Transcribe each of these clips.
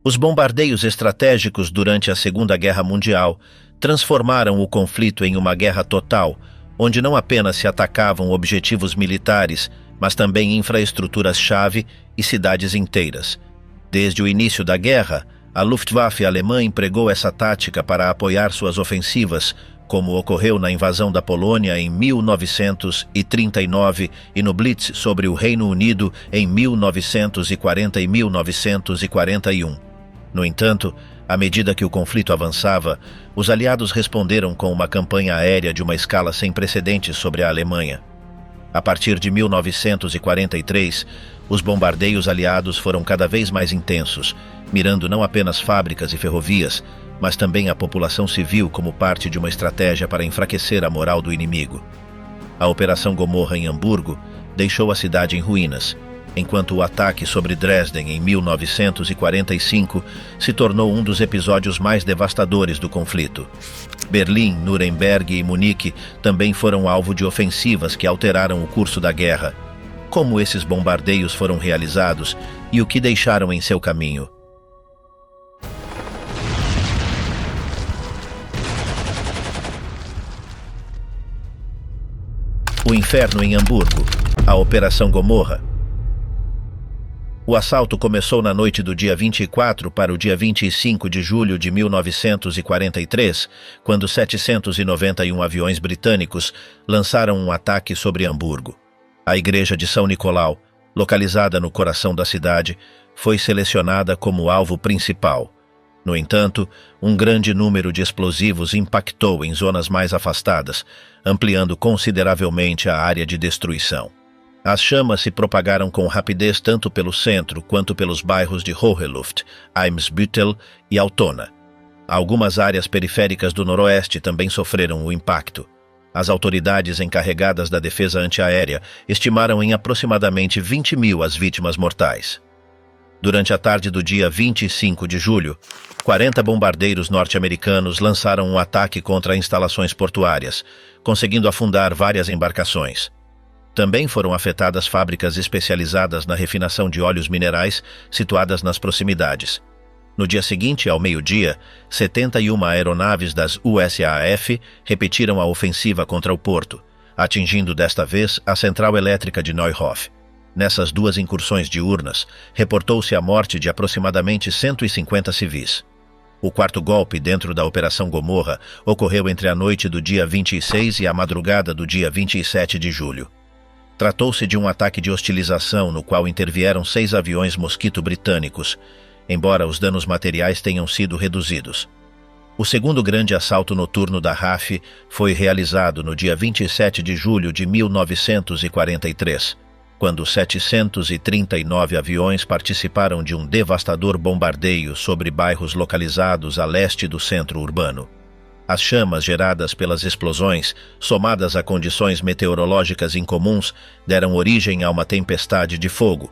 Os bombardeios estratégicos durante a Segunda Guerra Mundial transformaram o conflito em uma guerra total, onde não apenas se atacavam objetivos militares, mas também infraestruturas-chave e cidades inteiras. Desde o início da guerra, a Luftwaffe alemã empregou essa tática para apoiar suas ofensivas, como ocorreu na invasão da Polônia em 1939 e no Blitz sobre o Reino Unido em 1940 e 1941. No entanto, à medida que o conflito avançava, os aliados responderam com uma campanha aérea de uma escala sem precedentes sobre a Alemanha. A partir de 1943, os bombardeios aliados foram cada vez mais intensos, mirando não apenas fábricas e ferrovias, mas também a população civil como parte de uma estratégia para enfraquecer a moral do inimigo. A Operação Gomorra em Hamburgo deixou a cidade em ruínas, enquanto o ataque sobre Dresden em 1945 se tornou um dos episódios mais devastadores do conflito. Berlim, Nuremberg e Munique também foram alvo de ofensivas que alteraram o curso da guerra. Como esses bombardeios foram realizados e o que deixaram em seu caminho? O inferno em Hamburgo, a Operação Gomorra. O assalto começou na noite do dia 24 para o dia 25 de julho de 1943, quando 791 aviões britânicos lançaram um ataque sobre Hamburgo. A igreja de São Nicolau, localizada no coração da cidade, foi selecionada como alvo principal. No entanto, um grande número de explosivos impactou em zonas mais afastadas, ampliando consideravelmente a área de destruição. As chamas se propagaram com rapidez tanto pelo centro quanto pelos bairros de Hoheluft, Eimsbüttel e Altona. Algumas áreas periféricas do noroeste também sofreram o impacto. As autoridades encarregadas da defesa antiaérea estimaram em aproximadamente 20.000 as vítimas mortais. Durante a tarde do dia 25 de julho, 40 bombardeiros norte-americanos lançaram um ataque contra instalações portuárias, conseguindo afundar várias embarcações. Também foram afetadas fábricas especializadas na refinação de óleos minerais situadas nas proximidades. No dia seguinte, ao meio-dia, 71 aeronaves das USAF repetiram a ofensiva contra o porto, atingindo desta vez a central elétrica de Neuhof. Nessas duas incursões diurnas, reportou-se a morte de aproximadamente 150 civis. O quarto golpe dentro da Operação Gomorra ocorreu entre a noite do dia 26 e a madrugada do dia 27 de julho. Tratou-se de um ataque de hostilização no qual intervieram 6 aviões Mosquito britânicos, embora os danos materiais tenham sido reduzidos. O segundo grande assalto noturno da RAF foi realizado no dia 27 de julho de 1943, quando 739 aviões participaram de um devastador bombardeio sobre bairros localizados a leste do centro urbano. As chamas geradas pelas explosões, somadas a condições meteorológicas incomuns, deram origem a uma tempestade de fogo.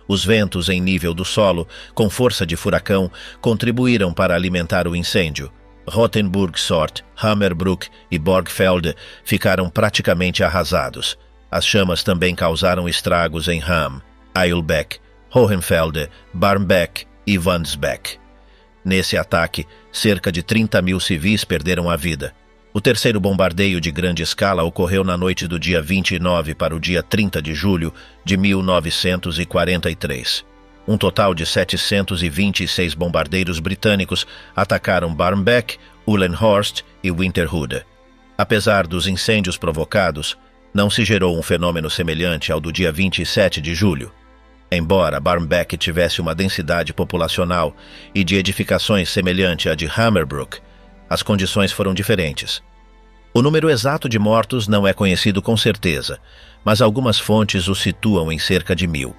Os ventos em nível do solo, com força de furacão, contribuíram para alimentar o incêndio. Rothenburg-Sort, Hammerbrook e Borgfelde ficaram praticamente arrasados. As chamas também causaram estragos em Hamm, Eilbeck, Hohenfelde, Barmbek e Wandsbek. Nesse ataque, cerca de 30.000 civis perderam a vida. O terceiro bombardeio de grande escala ocorreu na noite do dia 29 para o dia 30 de julho de 1943. Um total de 726 bombardeiros britânicos atacaram Barmbek, Uhlenhorst e Winterhude. Apesar dos incêndios provocados, não se gerou um fenômeno semelhante ao do dia 27 de julho. Embora Barmbek tivesse uma densidade populacional e de edificações semelhante à de Hammerbrook, as condições foram diferentes. O número exato de mortos não é conhecido com certeza, mas algumas fontes o situam em cerca de 1.000.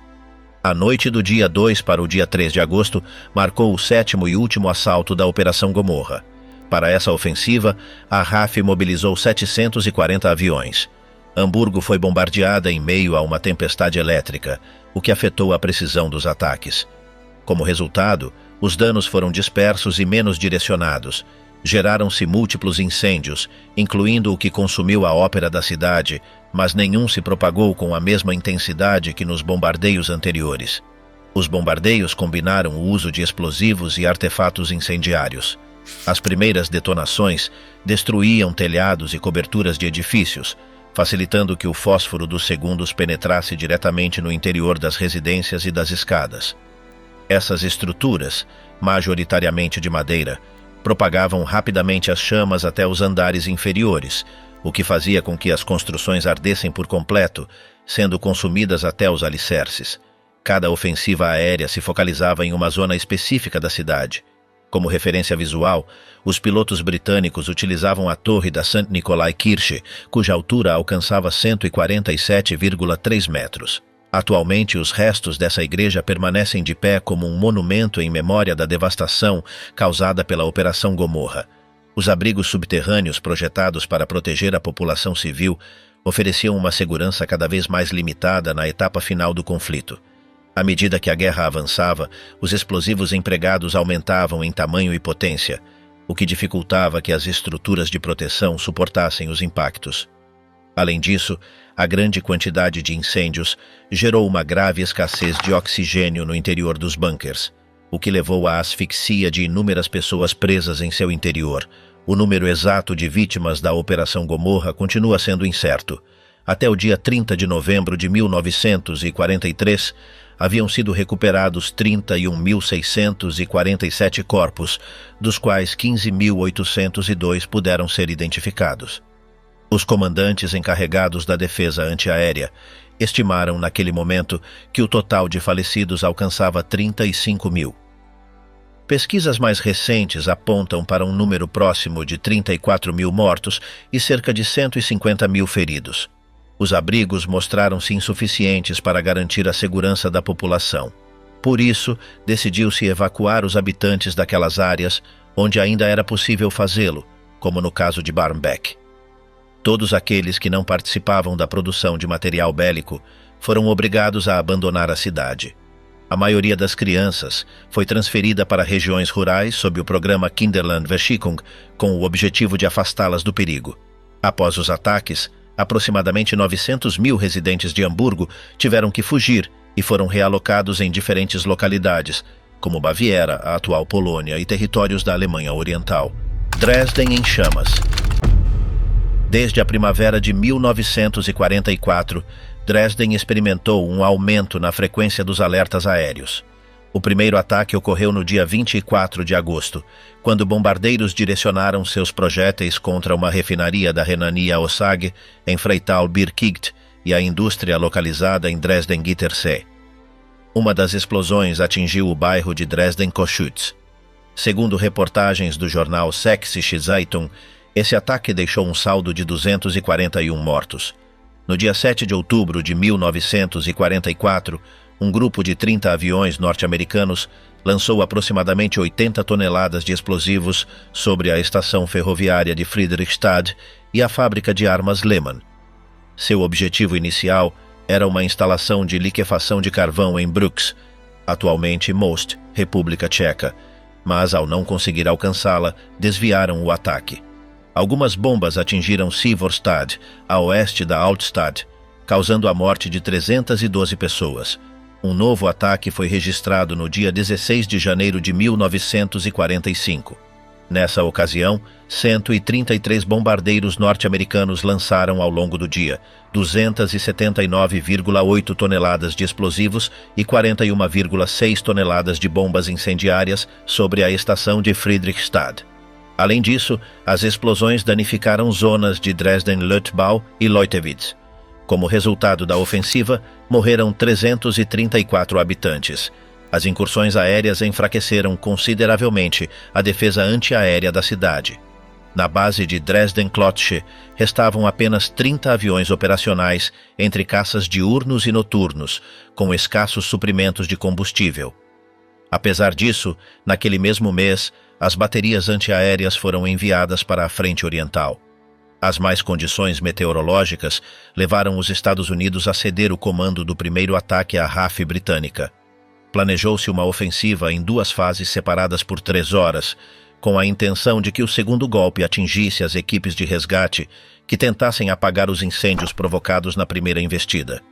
A noite do dia 2 para o dia 3 de agosto marcou o 7º e último assalto da Operação Gomorra. Para essa ofensiva, a RAF mobilizou 740 aviões. Hamburgo foi bombardeada em meio a uma tempestade elétrica, o que afetou a precisão dos ataques. Como resultado, os danos foram dispersos e menos direcionados. Geraram-se múltiplos incêndios, incluindo o que consumiu a ópera da cidade, mas nenhum se propagou com a mesma intensidade que nos bombardeios anteriores. Os bombardeios combinaram o uso de explosivos e artefatos incendiários. As primeiras detonações destruíam telhados e coberturas de edifícios, facilitando que o fósforo dos segundos penetrasse diretamente no interior das residências e das escadas. Essas estruturas, majoritariamente de madeira, propagavam rapidamente as chamas até os andares inferiores, o que fazia com que as construções ardessem por completo, sendo consumidas até os alicerces. Cada ofensiva aérea se focalizava em uma zona específica da cidade. Como referência visual, os pilotos britânicos utilizavam a torre da St. Nikolai Kirche, cuja altura alcançava 147,3 metros. Atualmente, os restos dessa igreja permanecem de pé como um monumento em memória da devastação causada pela Operação Gomorra. Os abrigos subterrâneos projetados para proteger a população civil ofereciam uma segurança cada vez mais limitada na etapa final do conflito. À medida que a guerra avançava, os explosivos empregados aumentavam em tamanho e potência, o que dificultava que as estruturas de proteção suportassem os impactos. Além disso, a grande quantidade de incêndios gerou uma grave escassez de oxigênio no interior dos bunkers, o que levou à asfixia de inúmeras pessoas presas em seu interior. O número exato de vítimas da Operação Gomorra continua sendo incerto. Até o dia 30 de novembro de 1943, haviam sido recuperados 31.647 corpos, dos quais 15.802 puderam ser identificados. Os comandantes encarregados da defesa antiaérea estimaram naquele momento que o total de falecidos alcançava 35 mil. Pesquisas mais recentes apontam para um número próximo de 34 mil mortos e cerca de 150 mil feridos. Os abrigos mostraram-se insuficientes para garantir a segurança da população. Por isso, decidiu-se evacuar os habitantes daquelas áreas onde ainda era possível fazê-lo, como no caso de Barmbek. Todos aqueles que não participavam da produção de material bélico foram obrigados a abandonar a cidade. A maioria das crianças foi transferida para regiões rurais sob o programa Kinderlandversicherung, com o objetivo de afastá-las do perigo. Após os ataques, aproximadamente 900 mil residentes de Hamburgo tiveram que fugir e foram realocados em diferentes localidades, como Baviera, a atual Polônia e territórios da Alemanha Oriental. Dresden em chamas. Desde a primavera de 1944, Dresden experimentou um aumento na frequência dos alertas aéreos. O primeiro ataque ocorreu no dia 24 de agosto, quando bombardeiros direcionaram seus projéteis contra uma refinaria da Renania-Ossag em Freital-Birkigt e a indústria localizada em Dresden-Gittersee. Uma das explosões atingiu o bairro de Dresden-Coschütz. Segundo reportagens do jornal Sächsische Zeitung, esse ataque deixou um saldo de 241 mortos. No dia 7 de outubro de 1944, um grupo de 30 aviões norte-americanos lançou aproximadamente 80 toneladas de explosivos sobre a estação ferroviária de Friedrichstadt e a fábrica de armas Lehmann. Seu objetivo inicial era uma instalação de liquefação de carvão em Brux, atualmente Most, República Tcheca, mas ao não conseguir alcançá-la, desviaram o ataque. Algumas bombas atingiram Sivorstad, a oeste da Altstadt, causando a morte de 312 pessoas. Um novo ataque foi registrado no dia 16 de janeiro de 1945. Nessa ocasião, 133 bombardeiros norte-americanos lançaram ao longo do dia 279,8 toneladas de explosivos e 41,6 toneladas de bombas incendiárias sobre a estação de Friedrichstadt. Além disso, as explosões danificaram zonas de Dresden-Leutbau e Leutewitz. Como resultado da ofensiva, morreram 334 habitantes. As incursões aéreas enfraqueceram consideravelmente a defesa antiaérea da cidade. Na base de Dresden-Klotzsche, restavam apenas 30 aviões operacionais entre caças diurnos e noturnos, com escassos suprimentos de combustível. Apesar disso, naquele mesmo mês, as baterias antiaéreas foram enviadas para a frente oriental. As más condições meteorológicas levaram os Estados Unidos a ceder o comando do primeiro ataque à RAF britânica. Planejou-se uma ofensiva em duas fases separadas por 3 horas, com a intenção de que o segundo golpe atingisse as equipes de resgate que tentassem apagar os incêndios provocados na primeira investida.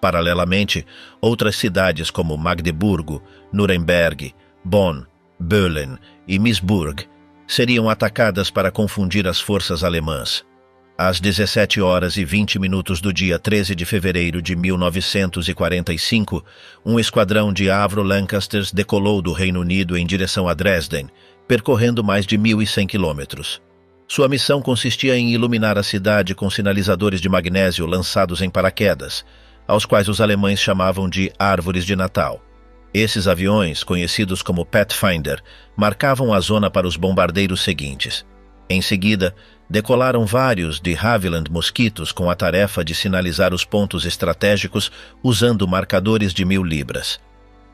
Paralelamente, outras cidades como Magdeburgo, Nuremberg, Bonn, Berlim e Misburg seriam atacadas para confundir as forças alemãs. Às 17h20 do dia 13 de fevereiro de 1945, um esquadrão de Avro Lancasters decolou do Reino Unido em direção a Dresden, percorrendo mais de 1.100 quilômetros. Sua missão consistia em iluminar a cidade com sinalizadores de magnésio lançados em paraquedas, aos quais os alemães chamavam de árvores de Natal. Esses aviões, conhecidos como Pathfinder, marcavam a zona para os bombardeiros seguintes. Em seguida, decolaram vários de Havilland Mosquitos com a tarefa de sinalizar os pontos estratégicos usando marcadores de 1000 libras.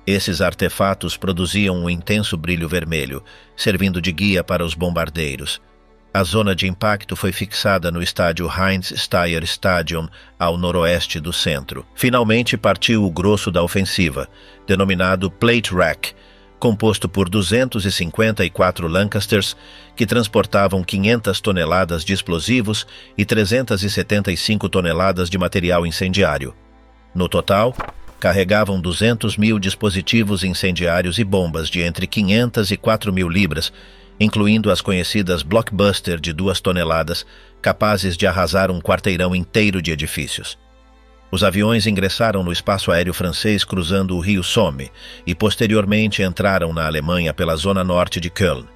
Esses artefatos produziam um intenso brilho vermelho, servindo de guia para os bombardeiros. A zona de impacto foi fixada no estádio Heinz-Steyr Stadion, ao noroeste do centro. Finalmente partiu o grosso da ofensiva, denominado Plate Rack, composto por 254 Lancasters, que transportavam 500 toneladas de explosivos e 375 toneladas de material incendiário. No total, carregavam 200.000 dispositivos incendiários e bombas de entre 500 e 4.000 libras, incluindo as conhecidas Blockbuster de 2 toneladas, capazes de arrasar um quarteirão inteiro de edifícios. Os aviões ingressaram no espaço aéreo francês cruzando o rio Somme e posteriormente entraram na Alemanha pela zona norte de Köln.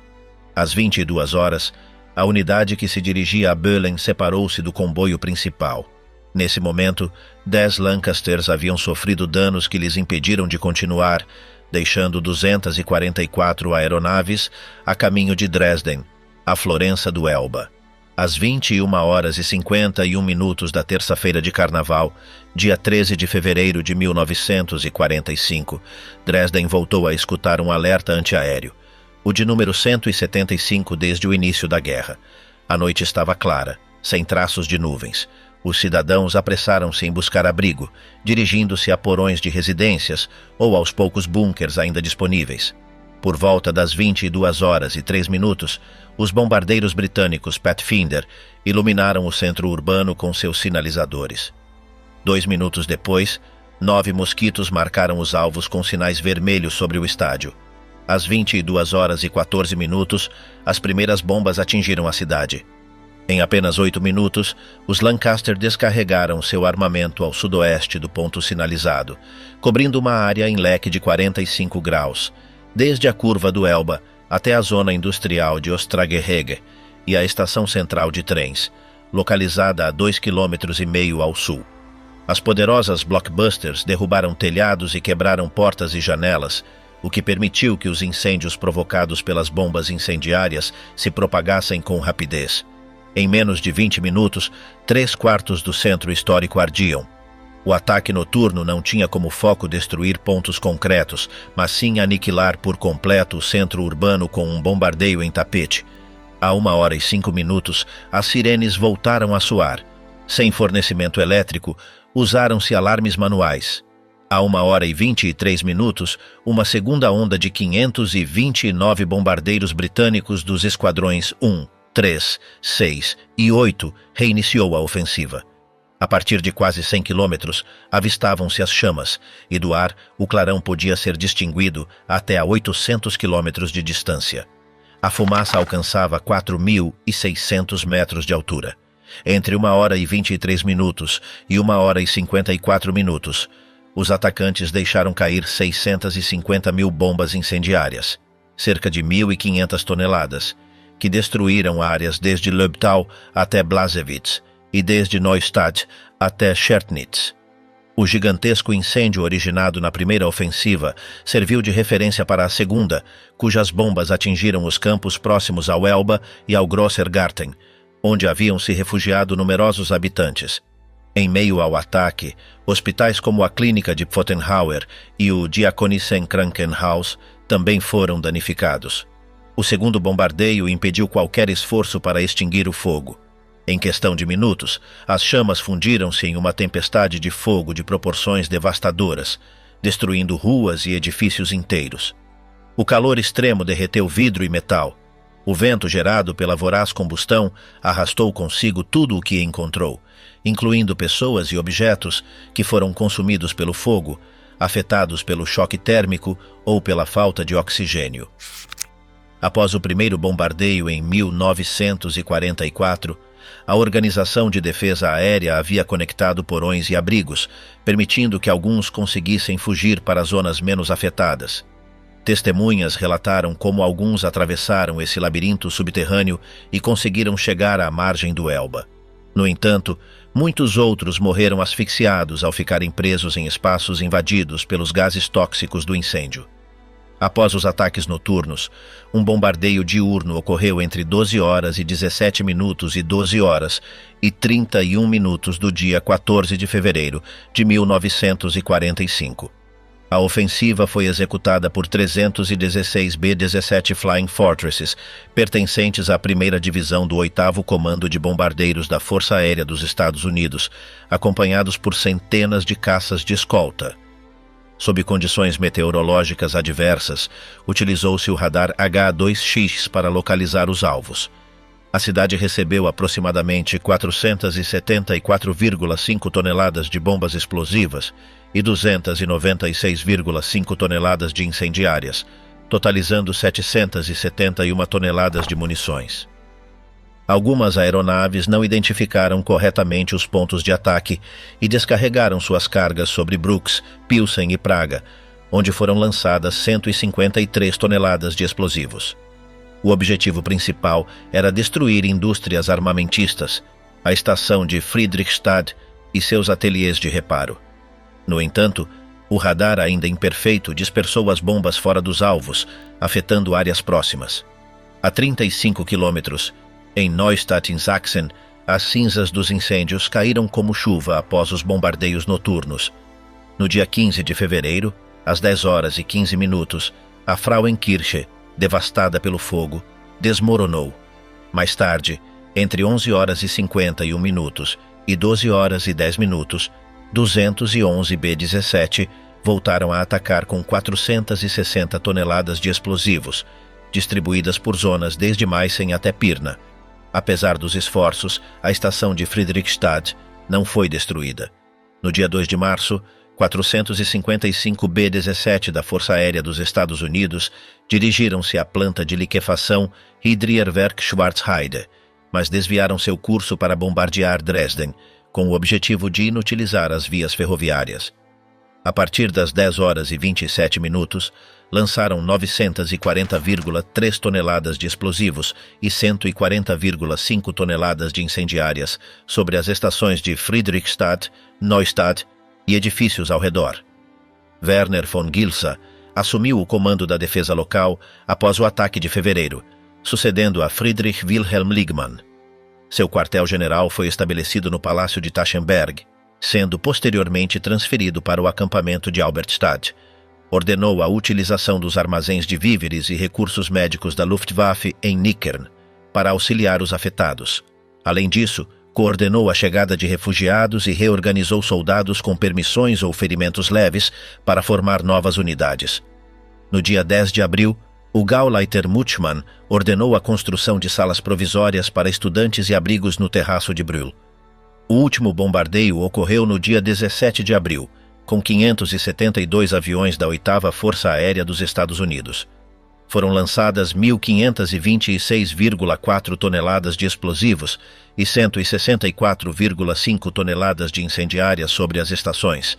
Às 22h, a unidade que se dirigia a Berlim separou-se do comboio principal. Nesse momento, 10 Lancasters haviam sofrido danos que lhes impediram de continuar, deixando 244 aeronaves a caminho de Dresden, a Florença do Elba. Às 21h51 da terça-feira de Carnaval, dia 13 de fevereiro de 1945, Dresden voltou a escutar um alerta antiaéreo, o de número 175 desde o início da guerra. A noite estava clara, sem traços de nuvens. Os cidadãos apressaram-se em buscar abrigo, dirigindo-se a porões de residências ou aos poucos bunkers ainda disponíveis. Por volta das 22h03, os bombardeiros britânicos Pathfinder iluminaram o centro urbano com seus sinalizadores. 2 minutos depois, 9 mosquitos marcaram os alvos com sinais vermelhos sobre o estádio. Às 22h14, as primeiras bombas atingiram a cidade. Em apenas 8 minutos, os Lancaster descarregaram seu armamento ao sudoeste do ponto sinalizado, cobrindo uma área em leque de 45 graus, desde a curva do Elba até a zona industrial de Ostragerhege e a estação central de trens, localizada a 2,5 km ao sul. As poderosas Blockbusters derrubaram telhados e quebraram portas e janelas, o que permitiu que os incêndios provocados pelas bombas incendiárias se propagassem com rapidez. Em menos de 20 minutos, 3/4 do centro histórico ardiam. O ataque noturno não tinha como foco destruir pontos concretos, mas sim aniquilar por completo o centro urbano com um bombardeio em tapete. A 1h05, as sirenes voltaram a soar. Sem fornecimento elétrico, usaram-se alarmes manuais. A 1h23, uma segunda onda de 529 bombardeiros britânicos dos esquadrões 1, 3, 6 e 8 reiniciou a ofensiva. A partir de quase 100 quilômetros, avistavam-se as chamas, e do ar o clarão podia ser distinguido até a 800 quilômetros de distância. A fumaça alcançava 4.600 metros de altura. Entre 1h23 e 1h54, os atacantes deixaram cair 650.000 bombas incendiárias, cerca de 1.500 toneladas, que destruíram áreas desde Löbtau até Blasewitz e desde Neustadt até Schernitz. O gigantesco incêndio originado na primeira ofensiva serviu de referência para a segunda, cujas bombas atingiram os campos próximos ao Elba e ao Grossergarten, onde haviam se refugiado numerosos habitantes. Em meio ao ataque, hospitais como a Clínica de Pfottenhauer e o Diakonischen-Krankenhaus também foram danificados. O segundo bombardeio impediu qualquer esforço para extinguir o fogo. Em questão de minutos, as chamas fundiram-se em uma tempestade de fogo de proporções devastadoras, destruindo ruas e edifícios inteiros. O calor extremo derreteu vidro e metal. O vento gerado pela voraz combustão arrastou consigo tudo o que encontrou, incluindo pessoas e objetos que foram consumidos pelo fogo, afetados pelo choque térmico ou pela falta de oxigênio. Após o primeiro bombardeio em 1944, a Organização de Defesa Aérea havia conectado porões e abrigos, permitindo que alguns conseguissem fugir para zonas menos afetadas. Testemunhas relataram como alguns atravessaram esse labirinto subterrâneo e conseguiram chegar à margem do Elba. No entanto, muitos outros morreram asfixiados ao ficarem presos em espaços invadidos pelos gases tóxicos do incêndio. Após os ataques noturnos, um bombardeio diurno ocorreu entre 12 horas e 17 minutos e 12 horas e 31 minutos do dia 14 de fevereiro de 1945. A ofensiva foi executada por 316 B-17 Flying Fortresses, pertencentes à 1ª Divisão do 8º Comando de Bombardeiros da Força Aérea dos Estados Unidos, acompanhados por centenas de caças de escolta. Sob condições meteorológicas adversas, utilizou-se o radar H-2X para localizar os alvos. A cidade recebeu aproximadamente 474,5 toneladas de bombas explosivas e 296,5 toneladas de incendiárias, totalizando 771 toneladas de munições. Algumas aeronaves não identificaram corretamente os pontos de ataque e descarregaram suas cargas sobre Brooks, Pilsen e Praga, onde foram lançadas 153 toneladas de explosivos. O objetivo principal era destruir indústrias armamentistas, a estação de Friedrichstadt e seus ateliês de reparo. No entanto, o radar ainda imperfeito dispersou as bombas fora dos alvos, afetando áreas próximas. A 35 quilômetros, em Neustadt em Sachsen, as cinzas dos incêndios caíram como chuva após os bombardeios noturnos. No dia 15 de fevereiro, às 10 horas e 15 minutos, a Frauenkirche, devastada pelo fogo, desmoronou. Mais tarde, entre 11 horas e 51 minutos e 12 horas e 10 minutos, 211 B-17 voltaram a atacar com 460 toneladas de explosivos, distribuídas por zonas desde Meissen até Pirna. Apesar dos esforços, a estação de Friedrichstadt não foi destruída. No dia 2 de março, 455 B-17 da Força Aérea dos Estados Unidos dirigiram-se à planta de liquefação Hydrierwerk Schwarzheide, mas desviaram seu curso para bombardear Dresden, com o objetivo de inutilizar as vias ferroviárias. A partir das 10 horas e 27 minutos, lançaram 940,3 toneladas de explosivos e 140,5 toneladas de incendiárias sobre as estações de Friedrichstadt, Neustadt e edifícios ao redor. Werner von Gilsa assumiu o comando da defesa local após o ataque de fevereiro, sucedendo a Friedrich Wilhelm Liegmann. Seu quartel-general foi estabelecido no Palácio de Taschenberg, sendo posteriormente transferido para o acampamento de Albertstadt. Ordenou a utilização dos armazéns de víveres e recursos médicos da Luftwaffe em Nickern para auxiliar os afetados. Além disso, coordenou a chegada de refugiados e reorganizou soldados com permissões ou ferimentos leves para formar novas unidades. No dia 10 de abril, o Gauleiter Mutschmann ordenou a construção de salas provisórias para estudantes e abrigos no terraço de Brühl. O último bombardeio ocorreu no dia 17 de abril, com 572 aviões da 8ª Força Aérea dos Estados Unidos. Foram lançadas 1.526,4 toneladas de explosivos e 164,5 toneladas de incendiárias sobre as estações,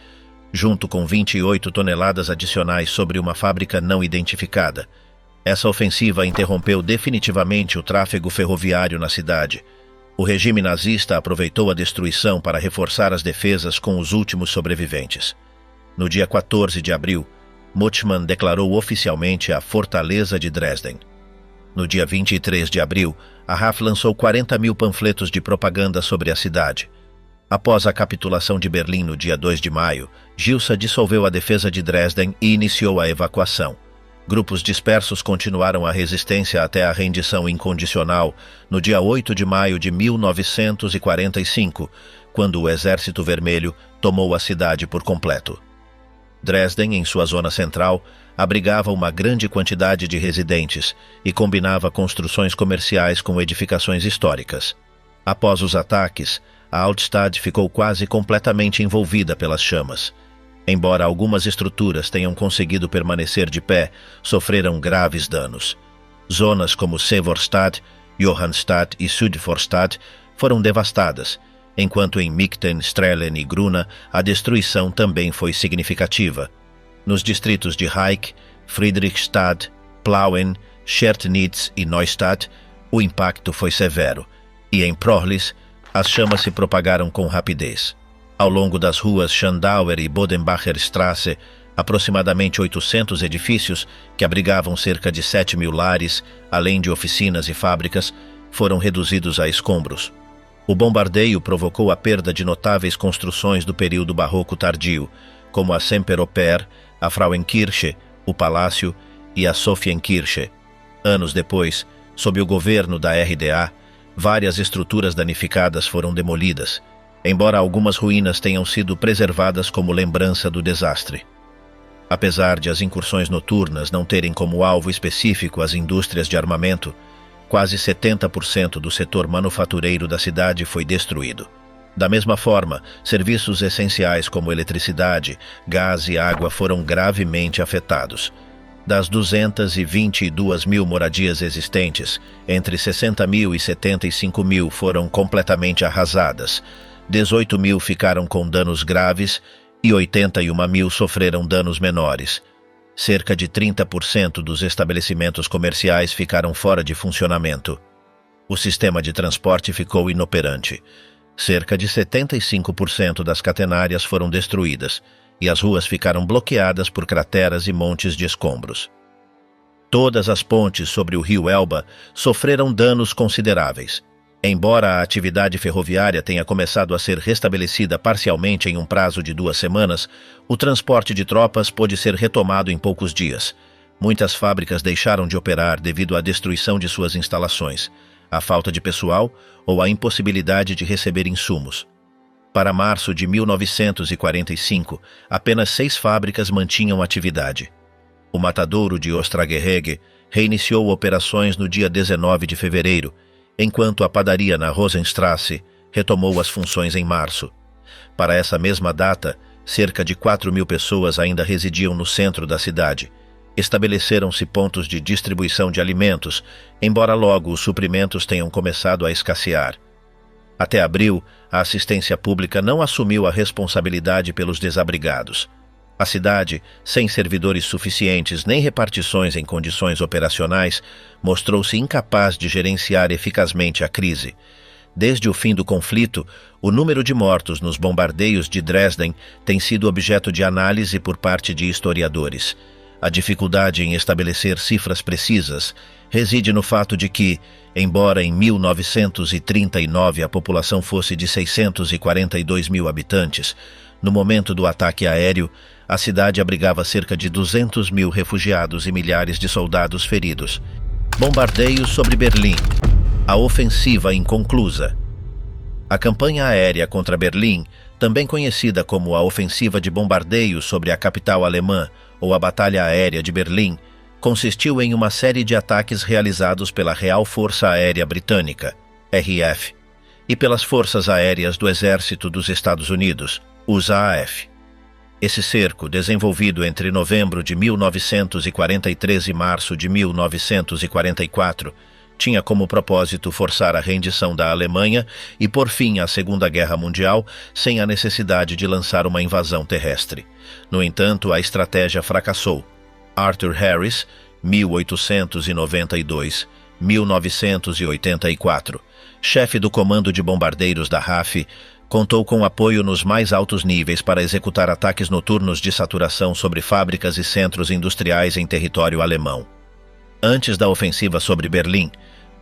junto com 28 toneladas adicionais sobre uma fábrica não identificada. Essa ofensiva interrompeu definitivamente o tráfego ferroviário na cidade. O regime nazista aproveitou a destruição para reforçar as defesas com os últimos sobreviventes. No dia 14 de abril, Mutschmann declarou oficialmente a Fortaleza de Dresden. No dia 23 de abril, a RAF lançou 40 mil panfletos de propaganda sobre a cidade. Após a capitulação de Berlim no dia 2 de maio, Gilsa dissolveu a defesa de Dresden e iniciou a evacuação. Grupos dispersos continuaram a resistência até a rendição incondicional no dia 8 de maio de 1945, quando o Exército Vermelho tomou a cidade por completo. Dresden, em sua zona central, abrigava uma grande quantidade de residentes e combinava construções comerciais com edificações históricas. Após os ataques, a Altstadt ficou quase completamente envolvida pelas chamas. Embora algumas estruturas tenham conseguido permanecer de pé, sofreram graves danos. Zonas como Sevorstadt, Johannstadt e Sydforstadt foram devastadas, enquanto em Michten, Strehlen e Gruna a destruição também foi significativa. Nos distritos de Reich, Friedrichstadt, Plauen, Schernitz e Neustadt, o impacto foi severo, e em Prohlis, as chamas se propagaram com rapidez. Ao longo das ruas Schandauer e Bodenbacher Straße, aproximadamente 800 edifícios, que abrigavam cerca de 7.000 lares, além de oficinas e fábricas, foram reduzidos a escombros. O bombardeio provocou a perda de notáveis construções do período barroco tardio, como a Semperoper, a Frauenkirche, o Palácio e a Sophiekirche. Anos depois, sob o governo da RDA, várias estruturas danificadas foram demolidas, embora algumas ruínas tenham sido preservadas como lembrança do desastre. Apesar de as incursões noturnas não terem como alvo específico as indústrias de armamento, quase 70% do setor manufatureiro da cidade foi destruído. Da mesma forma, serviços essenciais como eletricidade, gás e água foram gravemente afetados. Das 222.000 moradias existentes, entre 60.000 e 75.000 foram completamente arrasadas, 18.000 ficaram com danos graves e 81.000 sofreram danos menores. Cerca de 30% dos estabelecimentos comerciais ficaram fora de funcionamento. O sistema de transporte ficou inoperante. Cerca de 75% das catenárias foram destruídas e as ruas ficaram bloqueadas por crateras e montes de escombros. Todas as pontes sobre o rio Elba sofreram danos consideráveis. Embora a atividade ferroviária tenha começado a ser restabelecida parcialmente em um prazo de 2 semanas, o transporte de tropas pôde ser retomado em poucos dias. Muitas fábricas deixaram de operar devido à destruição de suas instalações, à falta de pessoal ou à impossibilidade de receber insumos. Para março de 1945, apenas 6 fábricas mantinham atividade. O matadouro de Ostragerrege reiniciou operações no dia 19 de fevereiro, enquanto a padaria na Rosenstrasse retomou as funções em março. Para essa mesma data, cerca de 4.000 pessoas ainda residiam no centro da cidade. Estabeleceram-se pontos de distribuição de alimentos, embora logo os suprimentos tenham começado a escassear. Até abril, a assistência pública não assumiu a responsabilidade pelos desabrigados. A cidade, sem servidores suficientes nem repartições em condições operacionais, mostrou-se incapaz de gerenciar eficazmente a crise. Desde o fim do conflito, o número de mortos nos bombardeios de Dresden tem sido objeto de análise por parte de historiadores. A dificuldade em estabelecer cifras precisas reside no fato de que, embora em 1939 a população fosse de 642.000 habitantes, no momento do ataque aéreo, a cidade abrigava cerca de 200.000 refugiados e milhares de soldados feridos. Bombardeios sobre Berlim. A ofensiva inconclusa. A campanha aérea contra Berlim, também conhecida como a ofensiva de bombardeio sobre a capital alemã ou a Batalha Aérea de Berlim, consistiu em uma série de ataques realizados pela Real Força Aérea Britânica, RAF, e pelas Forças Aéreas do Exército dos Estados Unidos, USAF. Esse cerco, desenvolvido entre novembro de 1943 e março de 1944, tinha como propósito forçar a rendição da Alemanha e pôr fim à Segunda Guerra Mundial sem a necessidade de lançar uma invasão terrestre. No entanto, a estratégia fracassou. Arthur Harris, 1892-1984, chefe do Comando de Bombardeiros da RAF, contou com apoio nos mais altos níveis para executar ataques noturnos de saturação sobre fábricas e centros industriais em território alemão. Antes da ofensiva sobre Berlim,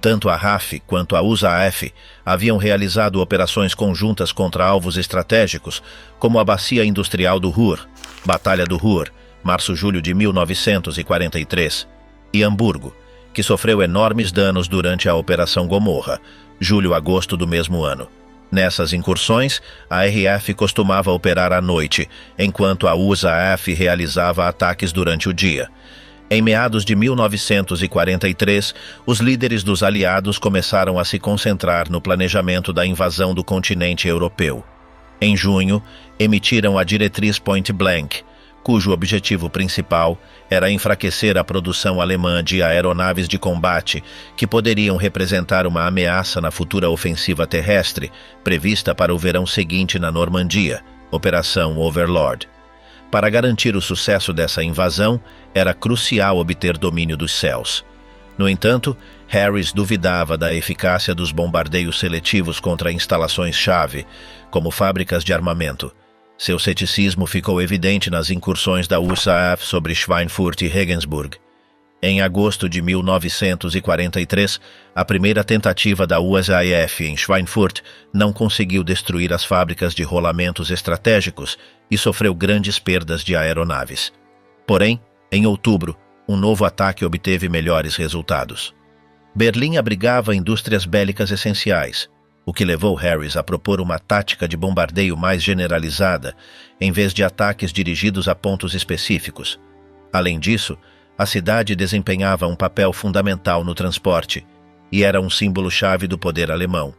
tanto a RAF quanto a USAF haviam realizado operações conjuntas contra alvos estratégicos, como a Bacia Industrial do Ruhr, Batalha do Ruhr, março-julho de 1943, e Hamburgo, que sofreu enormes danos durante a Operação Gomorra, julho-agosto do mesmo ano. Nessas incursões, a RAF costumava operar à noite, enquanto a USAF realizava ataques durante o dia. Em meados de 1943, os líderes dos aliados começaram a se concentrar no planejamento da invasão do continente europeu. Em junho, emitiram a Diretriz Point Blank, cujo objetivo principal era enfraquecer a produção alemã de aeronaves de combate que poderiam representar uma ameaça na futura ofensiva terrestre prevista para o verão seguinte na Normandia, Operação Overlord. Para garantir o sucesso dessa invasão, era crucial obter domínio dos céus. No entanto, Harris duvidava da eficácia dos bombardeios seletivos contra instalações-chave, como fábricas de armamento. Seu ceticismo ficou evidente nas incursões da USAF sobre Schweinfurt e Regensburg. Em agosto de 1943, a primeira tentativa da USAF em Schweinfurt não conseguiu destruir as fábricas de rolamentos estratégicos e sofreu grandes perdas de aeronaves. Porém, em outubro, um novo ataque obteve melhores resultados. Berlim abrigava indústrias bélicas essenciais, o que levou Harris a propor uma tática de bombardeio mais generalizada, em vez de ataques dirigidos a pontos específicos. Além disso, a cidade desempenhava um papel fundamental no transporte e era um símbolo-chave do poder alemão.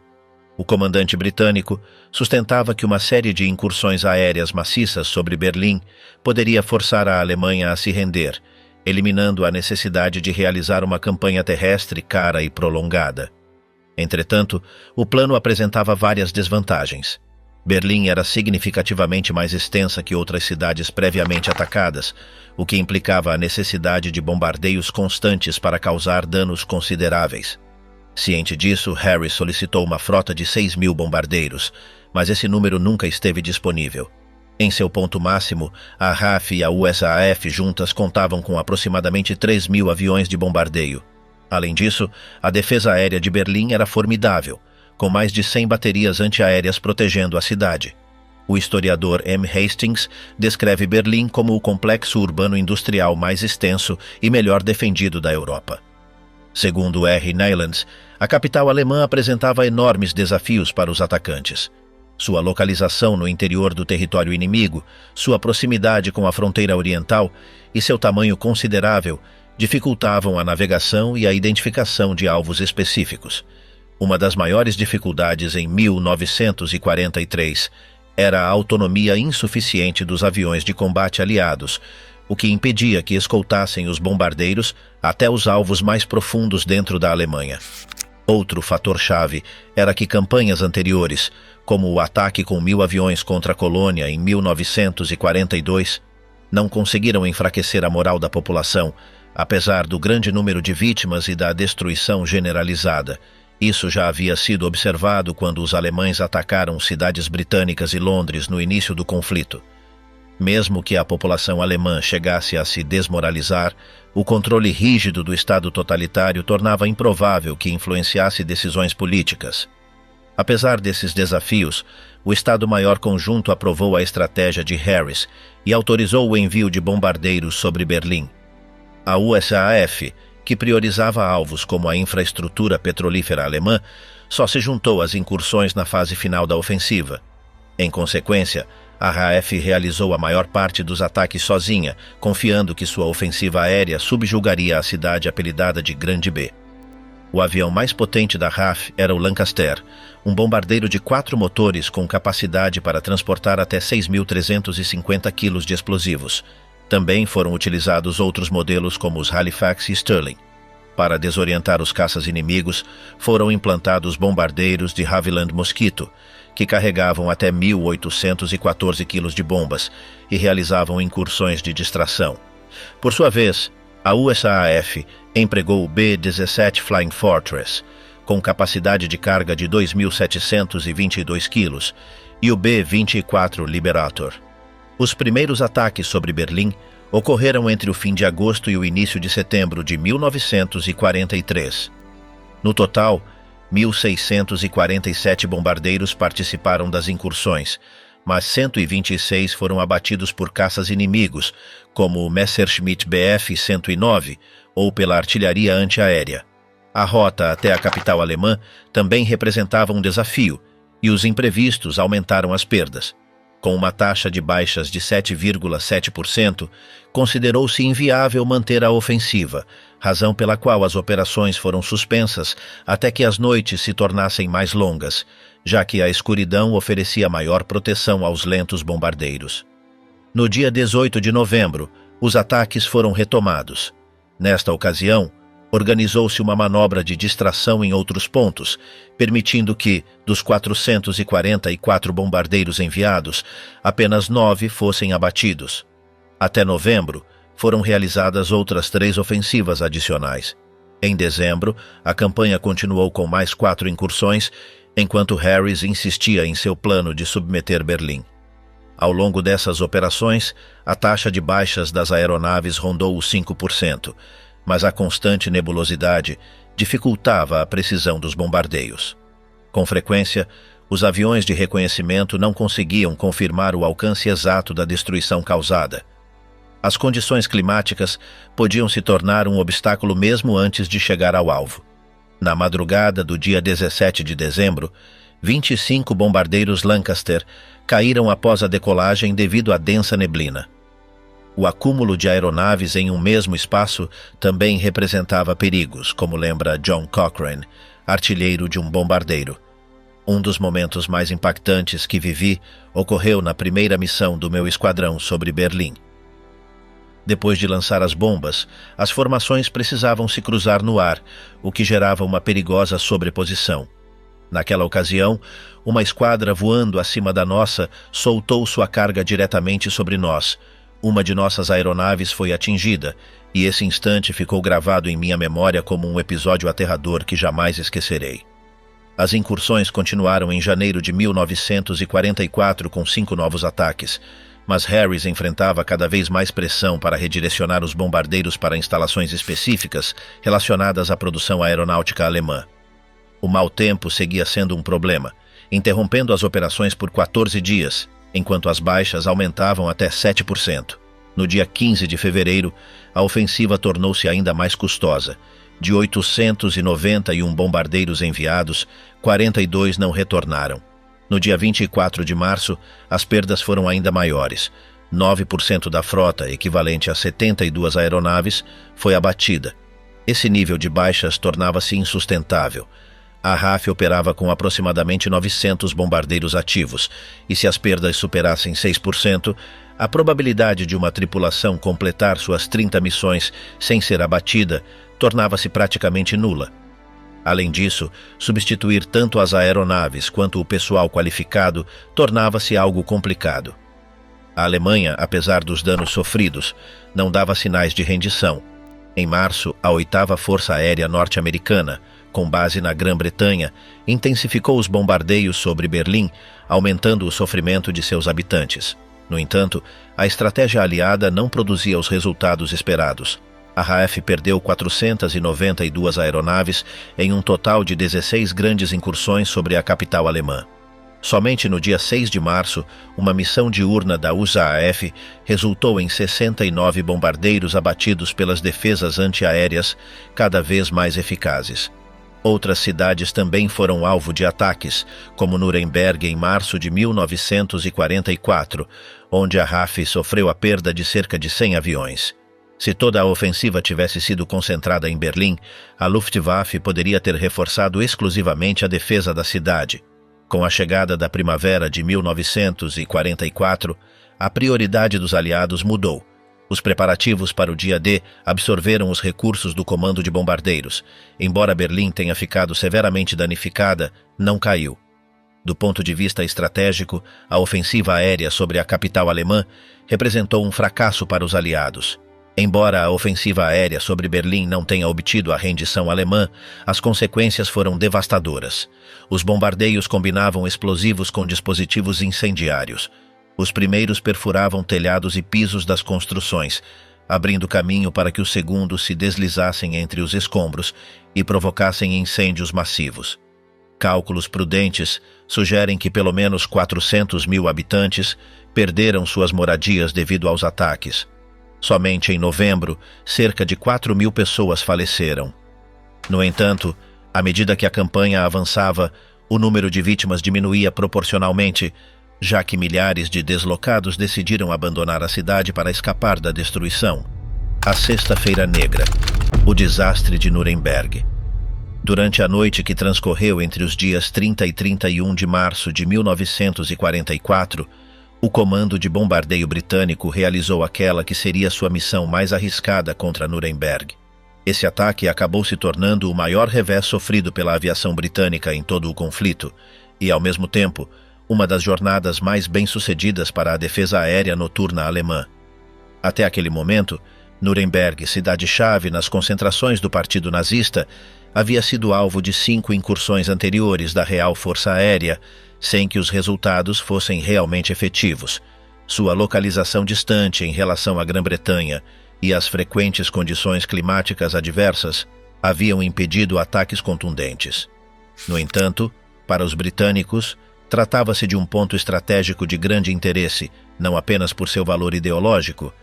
O comandante britânico sustentava que uma série de incursões aéreas maciças sobre Berlim poderia forçar a Alemanha a se render, eliminando a necessidade de realizar uma campanha terrestre cara e prolongada. Entretanto, o plano apresentava várias desvantagens. Berlim era significativamente mais extensa que outras cidades previamente atacadas, o que implicava a necessidade de bombardeios constantes para causar danos consideráveis. Ciente disso, Harris solicitou uma frota de 6.000 bombardeiros, mas esse número nunca esteve disponível. Em seu ponto máximo, a RAF e a USAF juntas contavam com aproximadamente 3.000 aviões de bombardeio. Além disso, a defesa aérea de Berlim era formidável, com mais de 100 baterias antiaéreas protegendo a cidade. O historiador M. Hastings descreve Berlim como o complexo urbano-industrial mais extenso e melhor defendido da Europa. Segundo R. Neylands, a capital alemã apresentava enormes desafios para os atacantes. Sua localização no interior do território inimigo, sua proximidade com a fronteira oriental e seu tamanho considerável dificultavam a navegação e a identificação de alvos específicos. Uma das maiores dificuldades em 1943 era a autonomia insuficiente dos aviões de combate aliados, o que impedia que escoltassem os bombardeiros até os alvos mais profundos dentro da Alemanha. Outro fator-chave era que campanhas anteriores, como o ataque com 1.000 aviões contra a Colônia em 1942, não conseguiram enfraquecer a moral da população, apesar do grande número de vítimas e da destruição generalizada. Isso já havia sido observado quando os alemães atacaram cidades britânicas e Londres no início do conflito. Mesmo que a população alemã chegasse a se desmoralizar, o controle rígido do Estado totalitário tornava improvável que influenciasse decisões políticas. Apesar desses desafios, o Estado-Maior Conjunto aprovou a estratégia de Harris e autorizou o envio de bombardeiros sobre Berlim. A USAF, que priorizava alvos como a infraestrutura petrolífera alemã, só se juntou às incursões na fase final da ofensiva. Em consequência, a RAF realizou a maior parte dos ataques sozinha, confiando que sua ofensiva aérea subjugaria a cidade apelidada de Grande B. O avião mais potente da RAF era o Lancaster, um bombardeiro de 4 motores com capacidade para transportar até 6.350 quilos de explosivos. Também foram utilizados outros modelos como os Halifax e Stirling. Para desorientar os caças inimigos, foram implantados bombardeiros de Havilland Mosquito, que carregavam até 1.814 quilos de bombas e realizavam incursões de distração. Por sua vez, a USAF empregou o B-17 Flying Fortress, com capacidade de carga de 2.722 quilos, e o B-24 Liberator. Os primeiros ataques sobre Berlim ocorreram entre o fim de agosto e o início de setembro de 1943. No total, 1.647 bombardeiros participaram das incursões, mas 126 foram abatidos por caças inimigos, como o Messerschmitt Bf-109 ou pela artilharia antiaérea. A rota até a capital alemã também representava um desafio, e os imprevistos aumentaram as perdas. Com uma taxa de baixas de 7,7%, considerou-se inviável manter a ofensiva, razão pela qual as operações foram suspensas até que as noites se tornassem mais longas, já que a escuridão oferecia maior proteção aos lentos bombardeiros. No dia 18 de novembro, os ataques foram retomados. Nesta ocasião, organizou-se uma manobra de distração em outros pontos, permitindo que, dos 444 bombardeiros enviados, apenas 9 fossem abatidos. Até novembro, foram realizadas outras 3 ofensivas adicionais. Em dezembro, a campanha continuou com mais 4 incursões, enquanto Harris insistia em seu plano de submeter Berlim. Ao longo dessas operações, a taxa de baixas das aeronaves rondou os 5%, mas a constante nebulosidade dificultava a precisão dos bombardeios. Com frequência, os aviões de reconhecimento não conseguiam confirmar o alcance exato da destruição causada. As condições climáticas podiam se tornar um obstáculo mesmo antes de chegar ao alvo. Na madrugada do dia 17 de dezembro, 25 bombardeiros Lancaster caíram após a decolagem devido à densa neblina. O acúmulo de aeronaves em um mesmo espaço também representava perigos, como lembra John Cochrane, artilheiro de um bombardeiro. Um dos momentos mais impactantes que vivi ocorreu na primeira missão do meu esquadrão sobre Berlim. Depois de lançar as bombas, as formações precisavam se cruzar no ar, o que gerava uma perigosa sobreposição. Naquela ocasião, uma esquadra voando acima da nossa soltou sua carga diretamente sobre nós. Uma de nossas aeronaves foi atingida, e esse instante ficou gravado em minha memória como um episódio aterrador que jamais esquecerei. As incursões continuaram em janeiro de 1944 com 5 novos ataques, mas Harris enfrentava cada vez mais pressão para redirecionar os bombardeiros para instalações específicas relacionadas à produção aeronáutica alemã. O mau tempo seguia sendo um problema, interrompendo as operações por 14 dias, enquanto as baixas aumentavam até 7%. No dia 15 de fevereiro, a ofensiva tornou-se ainda mais custosa. De 891 bombardeiros enviados, 42 não retornaram. No dia 24 de março, as perdas foram ainda maiores. 9% da frota, equivalente a 72 aeronaves, foi abatida. Esse nível de baixas tornava-se insustentável. A RAF operava com aproximadamente 900 bombardeiros ativos, e se as perdas superassem 6%, a probabilidade de uma tripulação completar suas 30 missões sem ser abatida tornava-se praticamente nula. Além disso, substituir tanto as aeronaves quanto o pessoal qualificado tornava-se algo complicado. A Alemanha, apesar dos danos sofridos, não dava sinais de rendição. Em março, a 8ª Força Aérea Norte-Americana, com base na Grã-Bretanha, intensificou os bombardeios sobre Berlim, aumentando o sofrimento de seus habitantes. No entanto, a estratégia aliada não produzia os resultados esperados. A RAF perdeu 492 aeronaves em um total de 16 grandes incursões sobre a capital alemã. Somente no dia 6 de março, uma missão diurna da USAAF resultou em 69 bombardeiros abatidos pelas defesas antiaéreas, cada vez mais eficazes. Outras cidades também foram alvo de ataques, como Nuremberg em março de 1944, onde a RAF sofreu a perda de cerca de 100 aviões. Se toda a ofensiva tivesse sido concentrada em Berlim, a Luftwaffe poderia ter reforçado exclusivamente a defesa da cidade. Com a chegada da primavera de 1944, a prioridade dos aliados mudou. Os preparativos para o dia D absorveram os recursos do comando de bombardeiros. Embora Berlim tenha ficado severamente danificada, não caiu. Do ponto de vista estratégico, a ofensiva aérea sobre a capital alemã representou um fracasso para os aliados. Embora a ofensiva aérea sobre Berlim não tenha obtido a rendição alemã, as consequências foram devastadoras. Os bombardeios combinavam explosivos com dispositivos incendiários. Os primeiros perfuravam telhados e pisos das construções, abrindo caminho para que os segundos se deslizassem entre os escombros e provocassem incêndios massivos. Cálculos prudentes sugerem que pelo menos 400 mil habitantes perderam suas moradias devido aos ataques. Somente em novembro, cerca de 4 mil pessoas faleceram. No entanto, à medida que a campanha avançava, O número de vítimas diminuía proporcionalmente, já que milhares de deslocados decidiram abandonar a cidade para escapar da destruição. A Sexta-feira Negra, o desastre de Nuremberg. Durante a noite que transcorreu entre os dias 30 e 31 de março de 1944, o Comando de Bombardeio Britânico realizou aquela que seria sua missão mais arriscada contra Nuremberg. Esse ataque acabou se tornando o maior revés sofrido pela aviação britânica em todo o conflito e, ao mesmo tempo, uma das jornadas mais bem-sucedidas para a defesa aérea noturna alemã. Até aquele momento, Nuremberg, cidade-chave nas concentrações do Partido Nazista, havia sido alvo de 5 incursões anteriores da Real Força Aérea, sem que os resultados fossem realmente efetivos. Sua localização distante em relação à Grã-Bretanha e as frequentes condições climáticas adversas haviam impedido ataques contundentes. No entanto, para os britânicos, tratava-se de um ponto estratégico de grande interesse, não apenas por seu valor ideológico,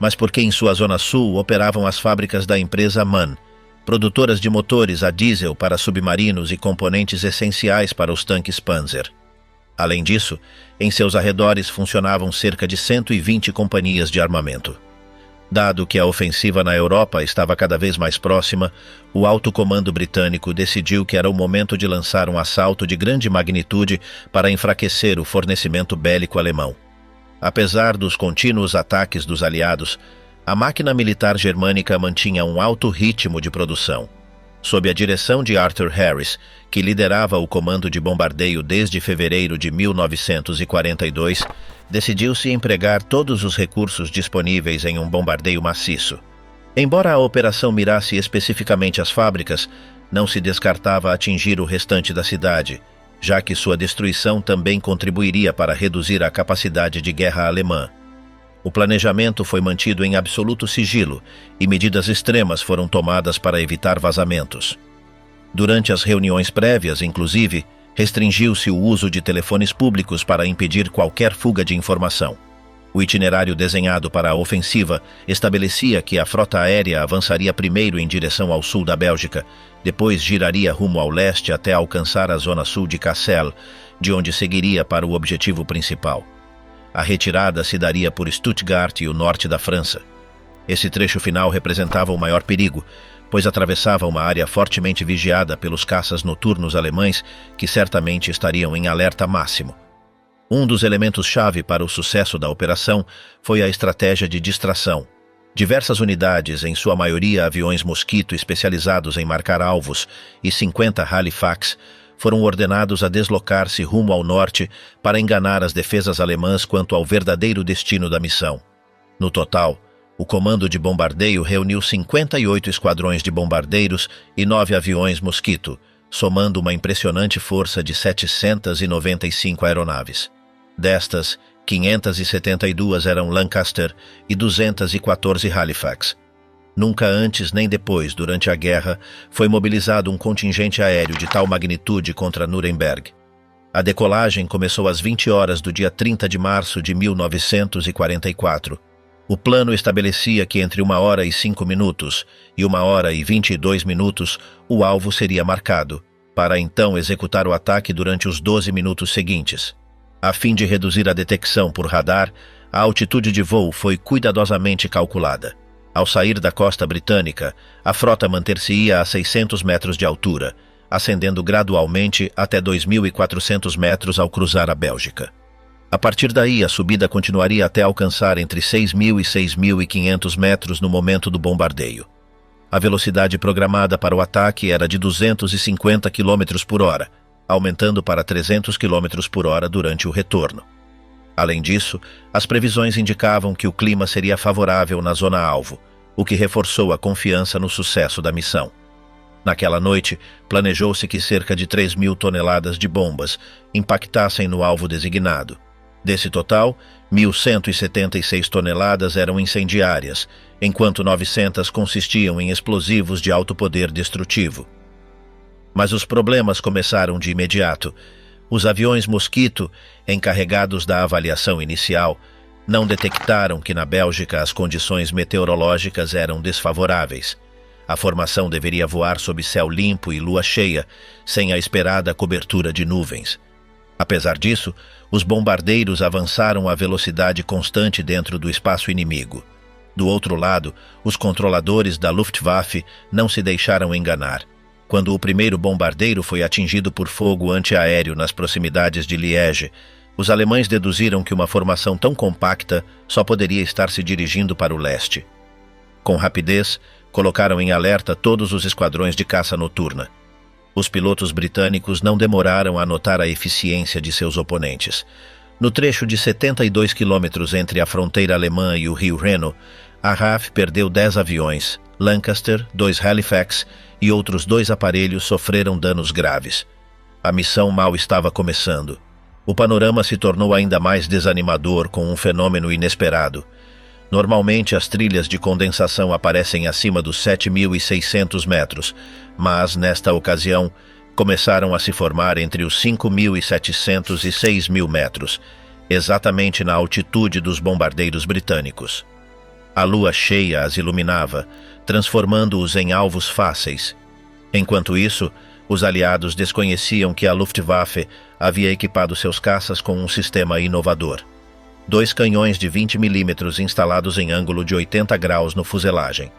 mas porque em sua zona sul operavam as fábricas da empresa MAN, produtoras de motores a diesel para submarinos e componentes essenciais para os tanques Panzer. Além disso, em seus arredores funcionavam cerca de 120 companhias de armamento. Dado que a ofensiva na Europa estava cada vez mais próxima, o alto comando britânico decidiu que era o momento de lançar um assalto de grande magnitude para enfraquecer o fornecimento bélico alemão. Apesar dos contínuos ataques dos aliados, a máquina militar germânica mantinha um alto ritmo de produção. Sob a direção de Arthur Harris, que liderava o comando de bombardeio desde fevereiro de 1942, decidiu-se empregar todos os recursos disponíveis em um bombardeio maciço. Embora a operação mirasse especificamente as fábricas, não se descartava atingir o restante da cidade, já que sua destruição também contribuiria para reduzir a capacidade de guerra alemã. O planejamento foi mantido em absoluto sigilo e medidas extremas foram tomadas para evitar vazamentos. Durante as reuniões prévias, inclusive, restringiu-se o uso de telefones públicos para impedir qualquer fuga de informação. O itinerário desenhado para a ofensiva estabelecia que a frota aérea avançaria primeiro em direção ao sul da Bélgica, depois giraria rumo ao leste até alcançar a zona sul de Cassel, de onde seguiria para o objetivo principal. A retirada se daria por Stuttgart e o norte da França. Esse trecho final representava o maior perigo, pois atravessava uma área fortemente vigiada pelos caças noturnos alemães que certamente estariam em alerta máximo. Um dos elementos-chave para o sucesso da operação foi a estratégia de distração. Diversas unidades, em sua maioria aviões Mosquito especializados em marcar alvos, e 50 Halifax, foram ordenados a deslocar-se rumo ao norte para enganar as defesas alemãs quanto ao verdadeiro destino da missão. No total, o comando de bombardeio reuniu 58 esquadrões de bombardeiros e 9 aviões Mosquito, somando uma impressionante força de 795 aeronaves. Destas, 572 eram Lancaster e 214 Halifax. Nunca antes nem depois, durante a guerra, foi mobilizado um contingente aéreo de tal magnitude contra Nuremberg. A decolagem começou às 20 horas do dia 30 de março de 1944. O plano estabelecia que entre 1 hora e 5 minutos e 1 hora e 22 minutos o alvo seria marcado, para então executar o ataque durante os 12 minutos seguintes. A fim de reduzir a detecção por radar, a altitude de voo foi cuidadosamente calculada. Ao sair da costa britânica, a frota manter-se-ia a 600 metros de altura, ascendendo gradualmente até 2.400 metros ao cruzar a Bélgica. A partir daí, a subida continuaria até alcançar entre 6.000 e 6.500 metros no momento do bombardeio. A velocidade programada para o ataque era de 250 km por hora, aumentando para 300 km por hora durante o retorno. Além disso, as previsões indicavam que o clima seria favorável na zona-alvo, o que reforçou a confiança no sucesso da missão. Naquela noite, planejou-se que cerca de 3.000 toneladas de bombas impactassem no alvo designado. Desse total, 1.176 toneladas eram incendiárias, enquanto 900 consistiam em explosivos de alto poder destrutivo. Mas os problemas começaram de imediato. Os aviões Mosquito, encarregados da avaliação inicial, não detectaram que na Bélgica as condições meteorológicas eram desfavoráveis. A formação deveria voar sob céu limpo e lua cheia, sem a esperada cobertura de nuvens. Apesar disso, os bombardeiros avançaram a velocidade constante dentro do espaço inimigo. Do outro lado, os controladores da Luftwaffe não se deixaram enganar. Quando o primeiro bombardeiro foi atingido por fogo antiaéreo nas proximidades de Liege, os alemães deduziram que uma formação tão compacta só poderia estar se dirigindo para o leste. Com rapidez, colocaram em alerta todos os esquadrões de caça noturna. Os pilotos britânicos não demoraram a notar a eficiência de seus oponentes. No trecho de 72 quilômetros entre a fronteira alemã e o rio Reno, a RAF perdeu 10 aviões, Lancaster, 2 Halifax e outros 2 aparelhos sofreram danos graves. A missão mal estava começando. O panorama se tornou ainda mais desanimador com um fenômeno inesperado. Normalmente as trilhas de condensação aparecem acima dos 7.600 metros, mas, nesta ocasião, começaram a se formar entre os 5.700 e 6.000 metros, exatamente na altitude dos bombardeiros britânicos. A lua cheia as iluminava, transformando-os em alvos fáceis. Enquanto isso, os aliados desconheciam que a Luftwaffe havia equipado seus caças com um sistema inovador. 2 canhões de 20 milímetros instalados em ângulo de 80 graus no fuselagem.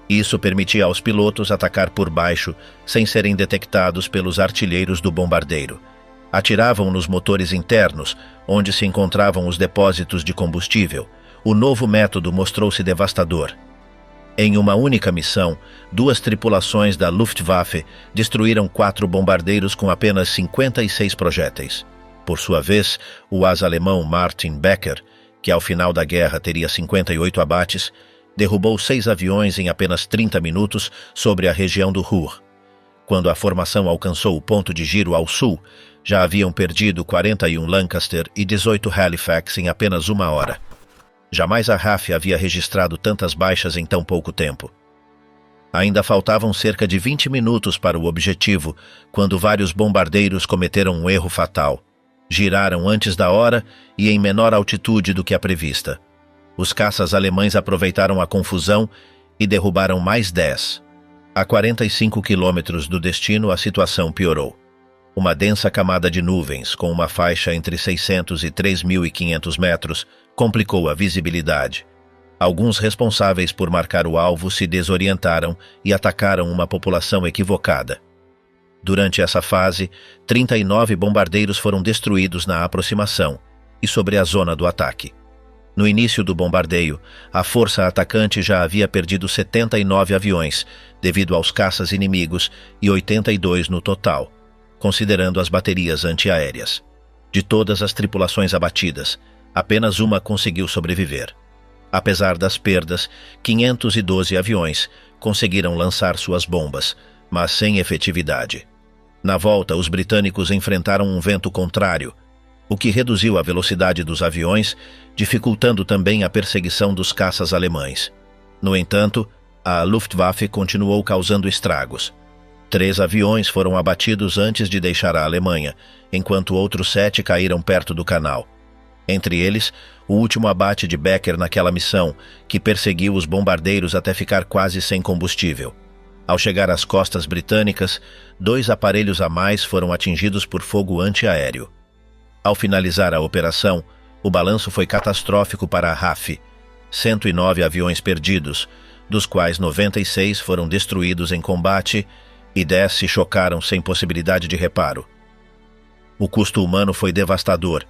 Isso permitia aos pilotos atacar por baixo, sem serem detectados pelos artilheiros do bombardeiro. Atiravam nos motores internos, onde se encontravam os depósitos de combustível. O novo método mostrou-se devastador. Em uma única missão, 2 tripulações da Luftwaffe destruíram 4 bombardeiros com apenas 56 projéteis. Por sua vez, o asa-alemão Martin Becker, que ao final da guerra teria 58 abates, derrubou 6 aviões em apenas 30 minutos sobre a região do Ruhr. Quando a formação alcançou o ponto de giro ao sul, já haviam perdido 41 Lancaster e 18 Halifax em apenas 1 hora. Jamais a RAF havia registrado tantas baixas em tão pouco tempo. Ainda faltavam cerca de 20 minutos para o objetivo, quando vários bombardeiros cometeram um erro fatal. Giraram antes da hora e em menor altitude do que a prevista. Os caças alemães aproveitaram a confusão e derrubaram mais 10. A 45 quilômetros do destino, a situação piorou. Uma densa camada de nuvens, com uma faixa entre 600 e 3.500 metros, complicou a visibilidade. Alguns responsáveis por marcar o alvo se desorientaram e atacaram uma população equivocada. Durante essa fase, 39 bombardeiros foram destruídos na aproximação e sobre a zona do ataque. No início do bombardeio, a força atacante já havia perdido 79 aviões, devido aos caças inimigos, e 82 no total, considerando as baterias antiaéreas. De todas as tripulações abatidas, apenas uma conseguiu sobreviver. Apesar das perdas, 512 aviões conseguiram lançar suas bombas, mas sem efetividade. Na volta, os britânicos enfrentaram um vento contrário, o que reduziu a velocidade dos aviões, dificultando também a perseguição dos caças alemães. No entanto, a Luftwaffe continuou causando estragos. 3 aviões foram abatidos antes de deixar a Alemanha, enquanto outros 7 caíram perto do canal. Entre eles, o último abate de Becker naquela missão, que perseguiu os bombardeiros até ficar quase sem combustível. Ao chegar às costas britânicas, 2 aparelhos a mais foram atingidos por fogo antiaéreo. Ao finalizar a operação, o balanço foi catastrófico para a RAF. 109 aviões perdidos, dos quais 96 foram destruídos em combate e 10 se chocaram sem possibilidade de reparo. O custo humano foi devastador.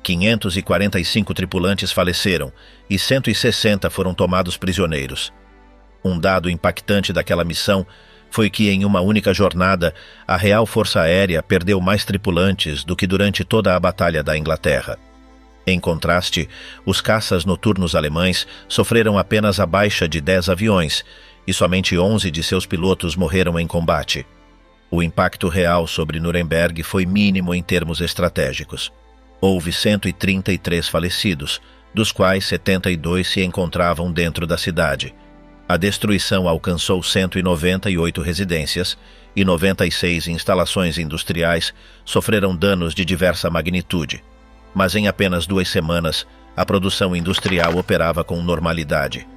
545 tripulantes faleceram e 160 foram tomados prisioneiros. Um dado impactante daquela missão foi que, em uma única jornada, a Real Força Aérea perdeu mais tripulantes do que durante toda a Batalha da Inglaterra. Em contraste, os caças noturnos alemães sofreram apenas a baixa de 10 aviões e somente 11 de seus pilotos morreram em combate. O impacto real sobre Nuremberg foi mínimo em termos estratégicos. Houve 133 falecidos, dos quais 72 se encontravam dentro da cidade. A destruição alcançou 198 residências e 96 instalações industriais sofreram danos de diversa magnitude. Mas em apenas 2 semanas, a produção industrial operava com normalidade.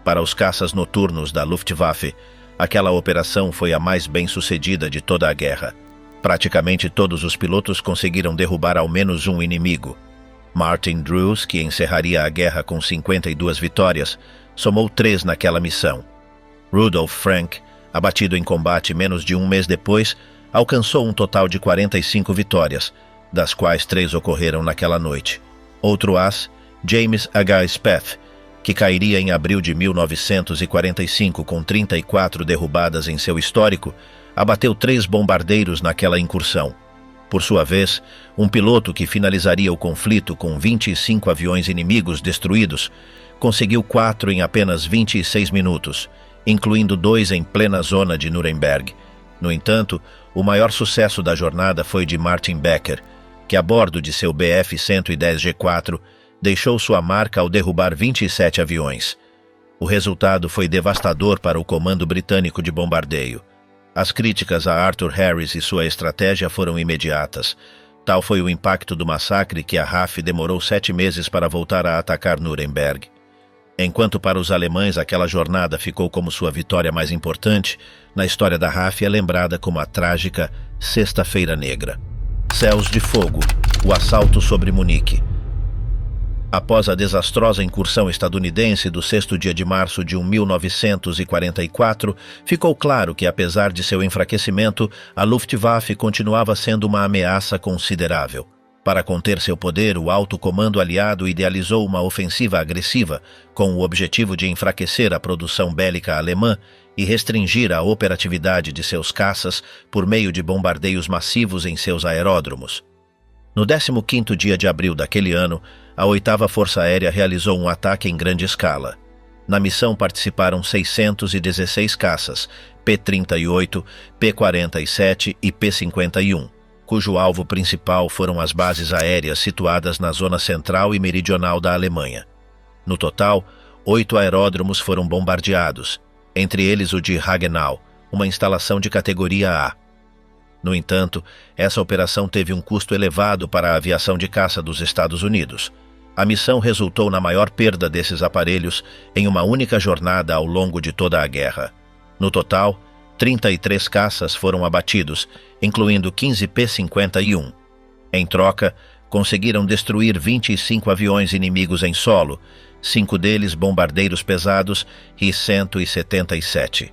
Para os caças noturnos da Luftwaffe, Aquela operação foi a mais bem-sucedida de toda a guerra. Praticamente todos os pilotos conseguiram derrubar ao menos um inimigo. Martin Drews, que encerraria a guerra com 52 vitórias, somou 3 naquela missão. Rudolf Frank, abatido em combate menos de um mês depois, alcançou um total de 45 vitórias, das quais 3 ocorreram naquela noite. Outro as, James H. Spaeth, que cairia em abril de 1945 com 34 derrubadas em seu histórico, abateu 3 bombardeiros naquela incursão. Por sua vez, um piloto que finalizaria o conflito com 25 aviões inimigos destruídos, conseguiu 4 em apenas 26 minutos, incluindo 2 em plena zona de Nuremberg. No entanto, o maior sucesso da jornada foi de Martin Becker, que a bordo de seu Bf-110 G4 deixou sua marca ao derrubar 27 aviões. O resultado foi devastador para o Comando Britânico de Bombardeio. As críticas a Arthur Harris e sua estratégia foram imediatas. Tal foi o impacto do massacre que a RAF demorou 7 meses para voltar a atacar Nuremberg. Enquanto para os alemães aquela jornada ficou como sua vitória mais importante, na história da RAF é lembrada como a trágica Sexta-feira Negra. Céus de Fogo, o assalto sobre Munique. Após a desastrosa incursão estadunidense do 6º dia de março de 1944, ficou claro que, apesar de seu enfraquecimento, a Luftwaffe continuava sendo uma ameaça considerável. Para conter seu poder, o alto comando aliado idealizou uma ofensiva agressiva, com o objetivo de enfraquecer a produção bélica alemã e restringir a operatividade de seus caças por meio de bombardeios massivos em seus aeródromos. No 15º dia de abril daquele ano, a 8ª Força Aérea realizou um ataque em grande escala. Na missão participaram 616 caças, P-38, P-47 e P-51, cujo alvo principal foram as bases aéreas situadas na zona central e meridional da Alemanha. No total, 8 aeródromos foram bombardeados, entre eles o de Hagenau, uma instalação de categoria A. No entanto, essa operação teve um custo elevado para a aviação de caça dos Estados Unidos. A missão resultou na maior perda desses aparelhos em uma única jornada ao longo de toda a guerra. No total, 33 caças foram abatidos, incluindo 15 P-51. Em troca, conseguiram destruir 25 aviões inimigos em solo, 5 deles bombardeiros pesados e 177.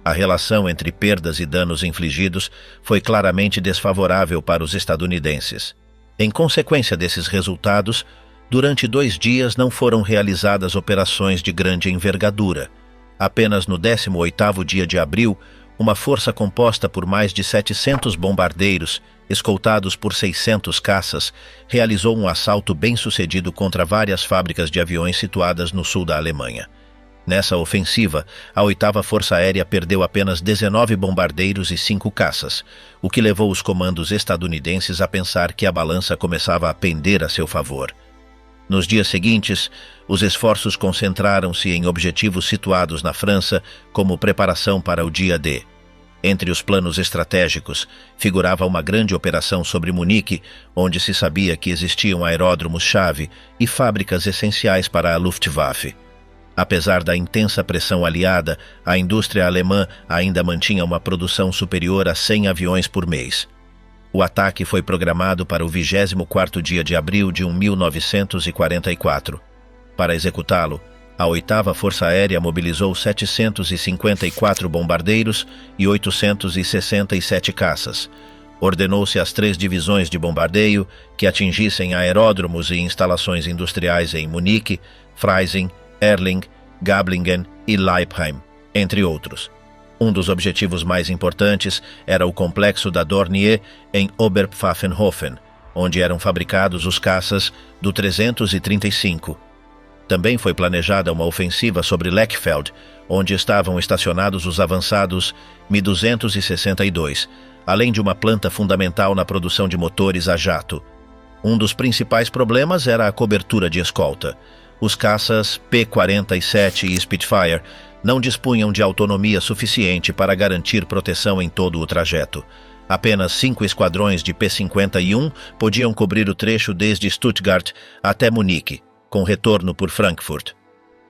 A relação entre perdas e danos infligidos foi claramente desfavorável para os estadunidenses. Em consequência desses resultados, durante 2 dias não foram realizadas operações de grande envergadura. Apenas no 18º dia de abril, uma força composta por mais de 700 bombardeiros, escoltados por 600 caças, realizou um assalto bem-sucedido contra várias fábricas de aviões situadas no sul da Alemanha. Nessa ofensiva, a 8ª Força Aérea perdeu apenas 19 bombardeiros e 5 caças, o que levou os comandos estadunidenses a pensar que a balança começava a pender a seu favor. Nos dias seguintes, os esforços concentraram-se em objetivos situados na França como preparação para o dia D. Entre os planos estratégicos, figurava uma grande operação sobre Munique, onde se sabia que existiam aeródromos-chave e fábricas essenciais para a Luftwaffe. Apesar da intensa pressão aliada, a indústria alemã ainda mantinha uma produção superior a 100 aviões por mês. O ataque foi programado para o 24º dia de abril de 1944. Para executá-lo, a 8ª Força Aérea mobilizou 754 bombardeiros e 867 caças. Ordenou-se às 3 divisões de bombardeio que atingissem aeródromos e instalações industriais em Munique, Freising, Erling, Gablingen e Leipheim, entre outros. Um dos objetivos mais importantes era o complexo da Dornier em Oberpfaffenhofen, onde eram fabricados os caças do 335. Também foi planejada uma ofensiva sobre Lechfeld, onde estavam estacionados os avançados Mi-262, além de uma planta fundamental na produção de motores a jato. Um dos principais problemas era a cobertura de escolta. Os caças P-47 e Spitfire não dispunham de autonomia suficiente para garantir proteção em todo o trajeto. Apenas 5 esquadrões de P-51 podiam cobrir o trecho desde Stuttgart até Munique, com retorno por Frankfurt.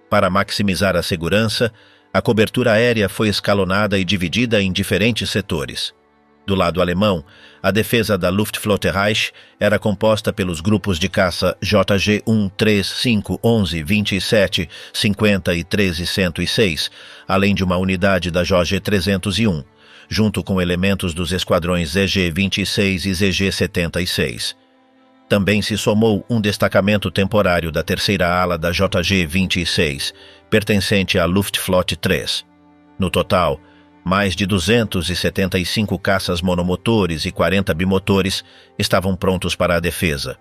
Para maximizar a segurança, A cobertura aérea foi escalonada e dividida em diferentes setores. Do lado alemão, a defesa da Luftflotte Reich era composta pelos grupos de caça JG 1, 3, 5, 11, 27, 50 e 13-106, além de uma unidade da JG 301, junto com elementos dos esquadrões ZG 26 e ZG 76. Também se somou um destacamento temporário da terceira ala da JG 26, pertencente à Luftflotte 3. No total, mais de 275 caças monomotores e 40 bimotores estavam prontos para a defesa.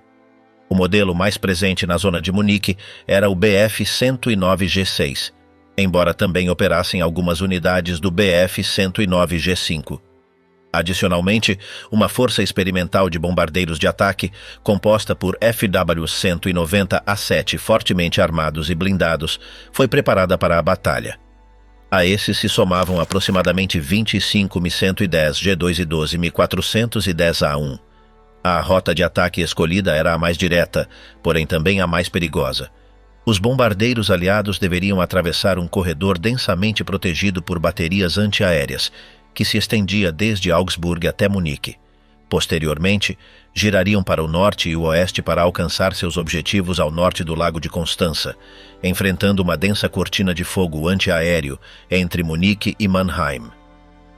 O modelo mais presente na zona de Munique era o Bf-109G6, embora também operassem algumas unidades do Bf-109G5. Adicionalmente, uma força experimental de bombardeiros de ataque, composta por FW-190A7 fortemente armados e blindados, foi preparada para a batalha. A esses se somavam aproximadamente 25 Mi-110 G2 e 12 Mi-410A1. A rota de ataque escolhida era a mais direta, porém também a mais perigosa. Os bombardeiros aliados deveriam atravessar um corredor densamente protegido por baterias antiaéreas, que se estendia desde Augsburg até Munique. Posteriormente, girariam para o norte e o oeste para alcançar seus objetivos ao norte do Lago de Constança, enfrentando uma densa cortina de fogo antiaéreo entre Munique e Mannheim.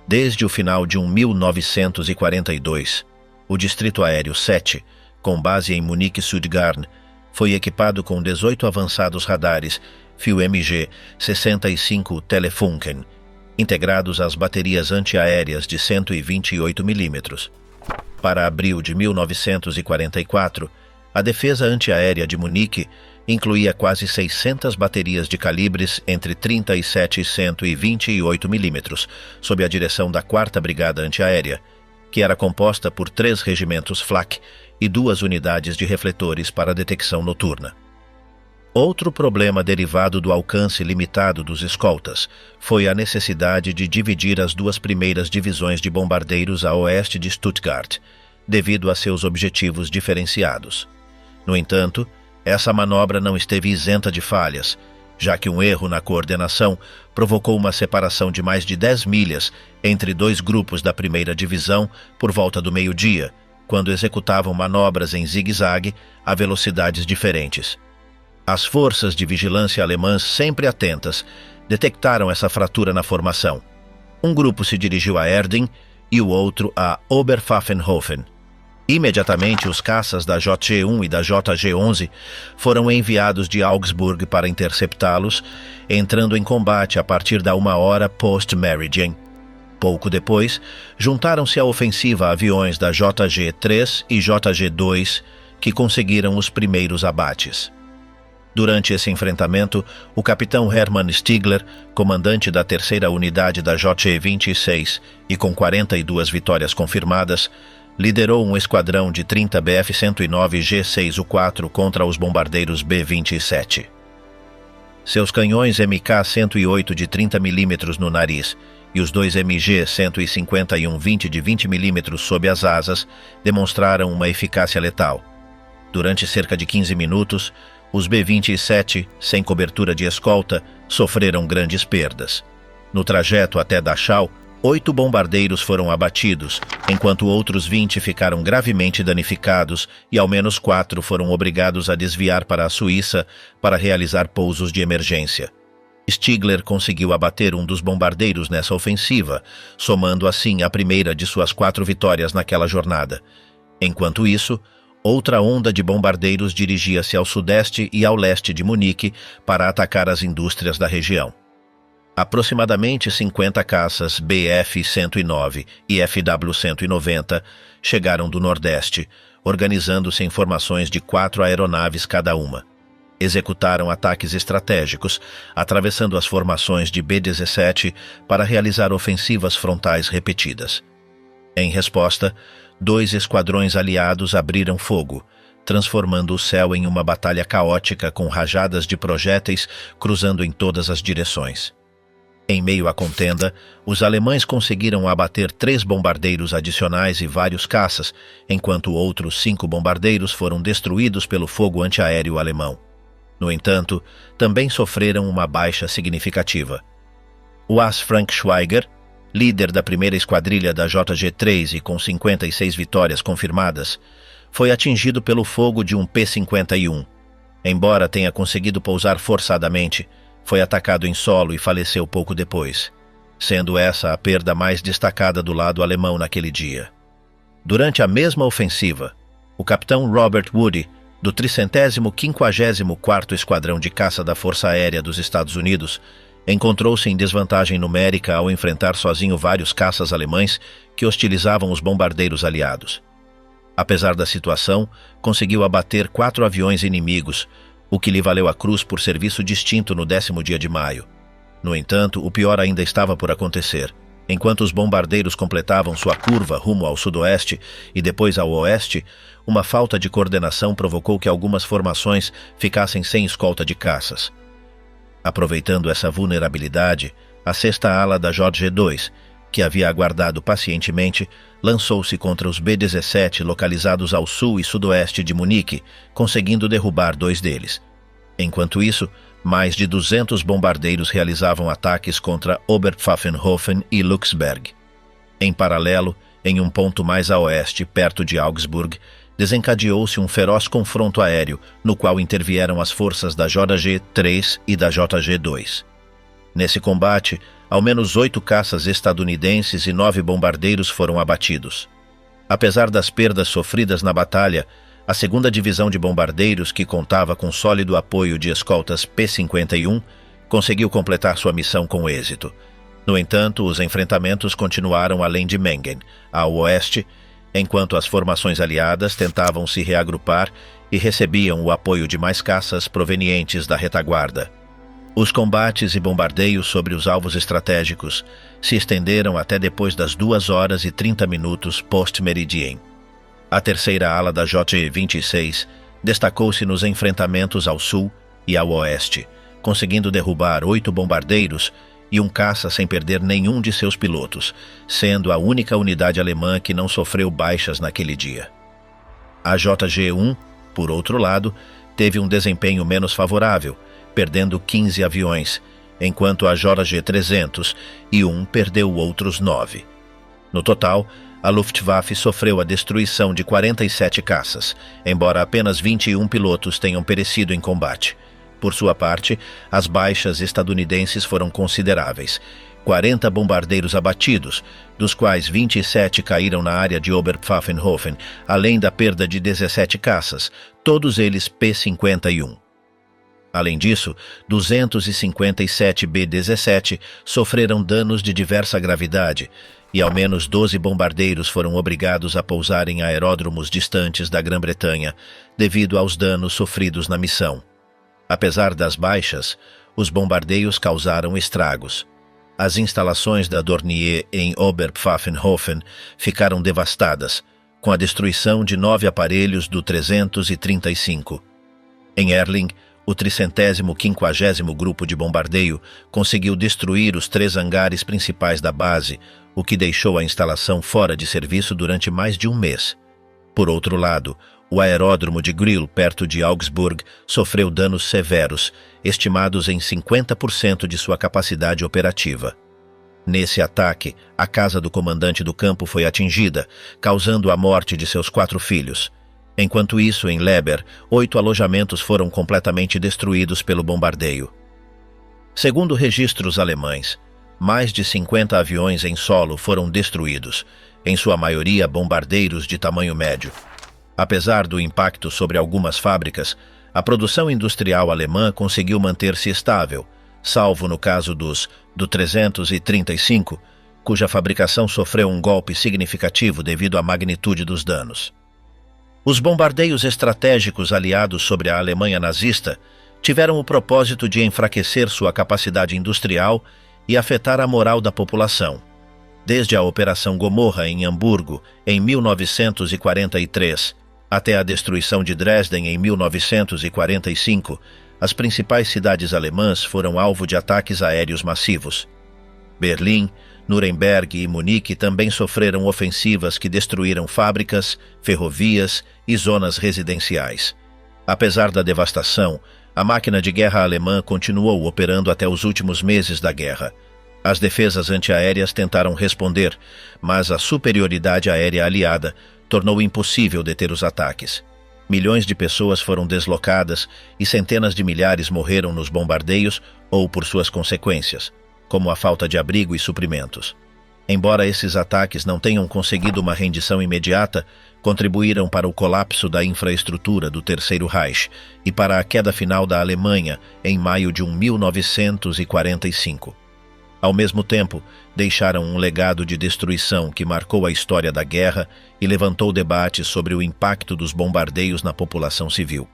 Desde o final de 1942, o Distrito Aéreo 7, com base em Munique-Südgarn, foi equipado com 18 avançados radares FUMG 65 Telefunken, integrados às baterias antiaéreas de 128 mm. Para abril de 1944, a defesa antiaérea de Munique incluía quase 600 baterias de calibres entre 37 e 128 mm, sob a direção da 4ª Brigada Antiaérea, que era composta por 3 regimentos Flak e 2 unidades de refletores para detecção noturna. Outro problema derivado do alcance limitado dos escoltas foi a necessidade de dividir as 2 primeiras divisões de bombardeiros a oeste de Stuttgart, devido a seus objetivos diferenciados. No entanto, essa manobra não esteve isenta de falhas, já que um erro na coordenação provocou uma separação de mais de 10 milhas entre 2 grupos da primeira divisão por volta do meio-dia, quando executavam manobras em zigue-zague a velocidades diferentes. As forças de vigilância alemãs, sempre atentas, detectaram essa fratura na formação. Um grupo se dirigiu a Erding e o outro a Oberpfaffenhofen. Imediatamente, os caças da JG-1 e da JG-11 foram enviados de Augsburg para interceptá-los, entrando em combate a partir da 1h post-Meridian. Pouco depois, juntaram-se à ofensiva aviões da JG-3 e JG-2, que conseguiram os primeiros abates. Durante esse enfrentamento, o capitão Hermann Stigler, comandante da 3ª Unidade da JG-26 e com 42 vitórias confirmadas, liderou um esquadrão de 30 Bf-109 G6U4 contra os bombardeiros B-27. Seus canhões MK-108 de 30 mm no nariz e os 2 MG-151-20 de 20 mm sob as asas demonstraram uma eficácia letal. Durante cerca de 15 minutos, os B-27, sem cobertura de escolta, sofreram grandes perdas. No trajeto até Dachau, 8 bombardeiros foram abatidos, enquanto outros 20 ficaram gravemente danificados e ao menos 4 foram obrigados a desviar para a Suíça para realizar pousos de emergência. Stigler conseguiu abater um dos bombardeiros nessa ofensiva, somando assim a primeira de suas 4 vitórias naquela jornada. Enquanto isso, outra onda de bombardeiros dirigia-se ao sudeste e ao leste de Munique para atacar as indústrias da região. Aproximadamente 50 caças Bf-109 e FW-190 chegaram do nordeste, organizando-se em formações de 4 aeronaves cada uma. Executaram ataques estratégicos, atravessando as formações de B-17 para realizar ofensivas frontais repetidas. Em resposta, 2 esquadrões aliados abriram fogo, transformando o céu em uma batalha caótica com rajadas de projéteis cruzando em todas as direções. Em meio à contenda, os alemães conseguiram abater 3 bombardeiros adicionais e vários caças, enquanto outros 5 bombardeiros foram destruídos pelo fogo antiaéreo alemão. No entanto, também sofreram uma baixa significativa. O as Frank Schweiger, líder da primeira esquadrilha da JG-3 e com 56 vitórias confirmadas, foi atingido pelo fogo de um P-51. Embora tenha conseguido pousar forçadamente, foi atacado em solo e faleceu pouco depois, sendo essa a perda mais destacada do lado alemão naquele dia. Durante a mesma ofensiva, o capitão Robert Woody, do 354º Esquadrão de Caça da Força Aérea dos Estados Unidos, encontrou-se em desvantagem numérica ao enfrentar sozinho vários caças alemães que hostilizavam os bombardeiros aliados. Apesar da situação, conseguiu abater 4 aviões inimigos, o que lhe valeu a cruz por serviço distinto no 10º dia de maio. No entanto, o pior ainda estava por acontecer. Enquanto os bombardeiros completavam sua curva rumo ao sudoeste e depois ao oeste, uma falta de coordenação provocou que algumas formações ficassem sem escolta de caças. Aproveitando essa vulnerabilidade, a 6ª ala da JG-2, que havia aguardado pacientemente, lançou-se contra os B-17 localizados ao sul e sudoeste de Munique, conseguindo derrubar 2 deles. Enquanto isso, mais de 200 bombardeiros realizavam ataques contra Oberpfaffenhofen e Luxemburg. Em paralelo, em um ponto mais a oeste, perto de Augsburg, desencadeou-se um feroz confronto aéreo, no qual intervieram as forças da JG-3 e da JG-2. Nesse combate, ao menos 8 caças estadunidenses e 9 bombardeiros foram abatidos. Apesar das perdas sofridas na batalha, a 2ª Divisão de Bombardeiros, que contava com sólido apoio de escoltas P-51, conseguiu completar sua missão com êxito. No entanto, os enfrentamentos continuaram além de Mengen, ao oeste, enquanto as formações aliadas tentavam se reagrupar e recebiam o apoio de mais caças provenientes da retaguarda. Os combates e bombardeios sobre os alvos estratégicos se estenderam até depois das 2h30 post-meridiem. A 3ª ala da JG-26 destacou-se nos enfrentamentos ao sul e ao oeste, conseguindo derrubar 8 bombardeiros e um caça sem perder nenhum de seus pilotos, sendo a única unidade alemã que não sofreu baixas naquele dia. A JG-1, por outro lado, teve um desempenho menos favorável, perdendo 15 aviões, enquanto a JG-301 perdeu outros 9. No total, a Luftwaffe sofreu a destruição de 47 caças, embora apenas 21 pilotos tenham perecido em combate. Por sua parte, as baixas estadunidenses foram consideráveis. 40 bombardeiros abatidos, dos quais 27 caíram na área de Oberpfaffenhofen, além da perda de 17 caças, todos eles P-51. Além disso, 257 B-17 sofreram danos de diversa gravidade e ao menos 12 bombardeiros foram obrigados a pousar em aeródromos distantes da Grã-Bretanha devido aos danos sofridos na missão. Apesar das baixas, os bombardeios causaram estragos. As instalações da Dornier em Oberpfaffenhofen ficaram devastadas, com a destruição de 9 aparelhos do 335. Em Erling, o 350º Grupo de Bombardeio conseguiu destruir os 3 hangares principais da base, o que deixou a instalação fora de serviço durante mais de um mês. Por outro lado, o aeródromo de Grill, perto de Augsburg, sofreu danos severos, estimados em 50% de sua capacidade operativa. Nesse ataque, a casa do comandante do campo foi atingida, causando a morte de seus 4 filhos. Enquanto isso, em Leber, 8 alojamentos foram completamente destruídos pelo bombardeio. Segundo registros alemães, mais de 50 aviões em solo foram destruídos, em sua maioria bombardeiros de tamanho médio. Apesar do impacto sobre algumas fábricas, a produção industrial alemã conseguiu manter-se estável, salvo no caso do 335, cuja fabricação sofreu um golpe significativo devido à magnitude dos danos. Os bombardeios estratégicos aliados sobre a Alemanha nazista tiveram o propósito de enfraquecer sua capacidade industrial e afetar a moral da população. Desde a Operação Gomorra em Hamburgo, em 1943, até a destruição de Dresden em 1945, as principais cidades alemãs foram alvo de ataques aéreos massivos. Berlim, Nuremberg e Munique também sofreram ofensivas que destruíram fábricas, ferrovias e zonas residenciais. Apesar da devastação, a máquina de guerra alemã continuou operando até os últimos meses da guerra. As defesas antiaéreas tentaram responder, mas a superioridade aérea aliada tornou impossível deter os ataques. Milhões de pessoas foram deslocadas e centenas de milhares morreram nos bombardeios ou por suas consequências, como a falta de abrigo e suprimentos. Embora esses ataques não tenham conseguido uma rendição imediata, contribuíram para o colapso da infraestrutura do Terceiro Reich e para a queda final da Alemanha em maio de 1945. Ao mesmo tempo, deixaram um legado de destruição que marcou a história da guerra e levantou debates sobre o impacto dos bombardeios na população civil.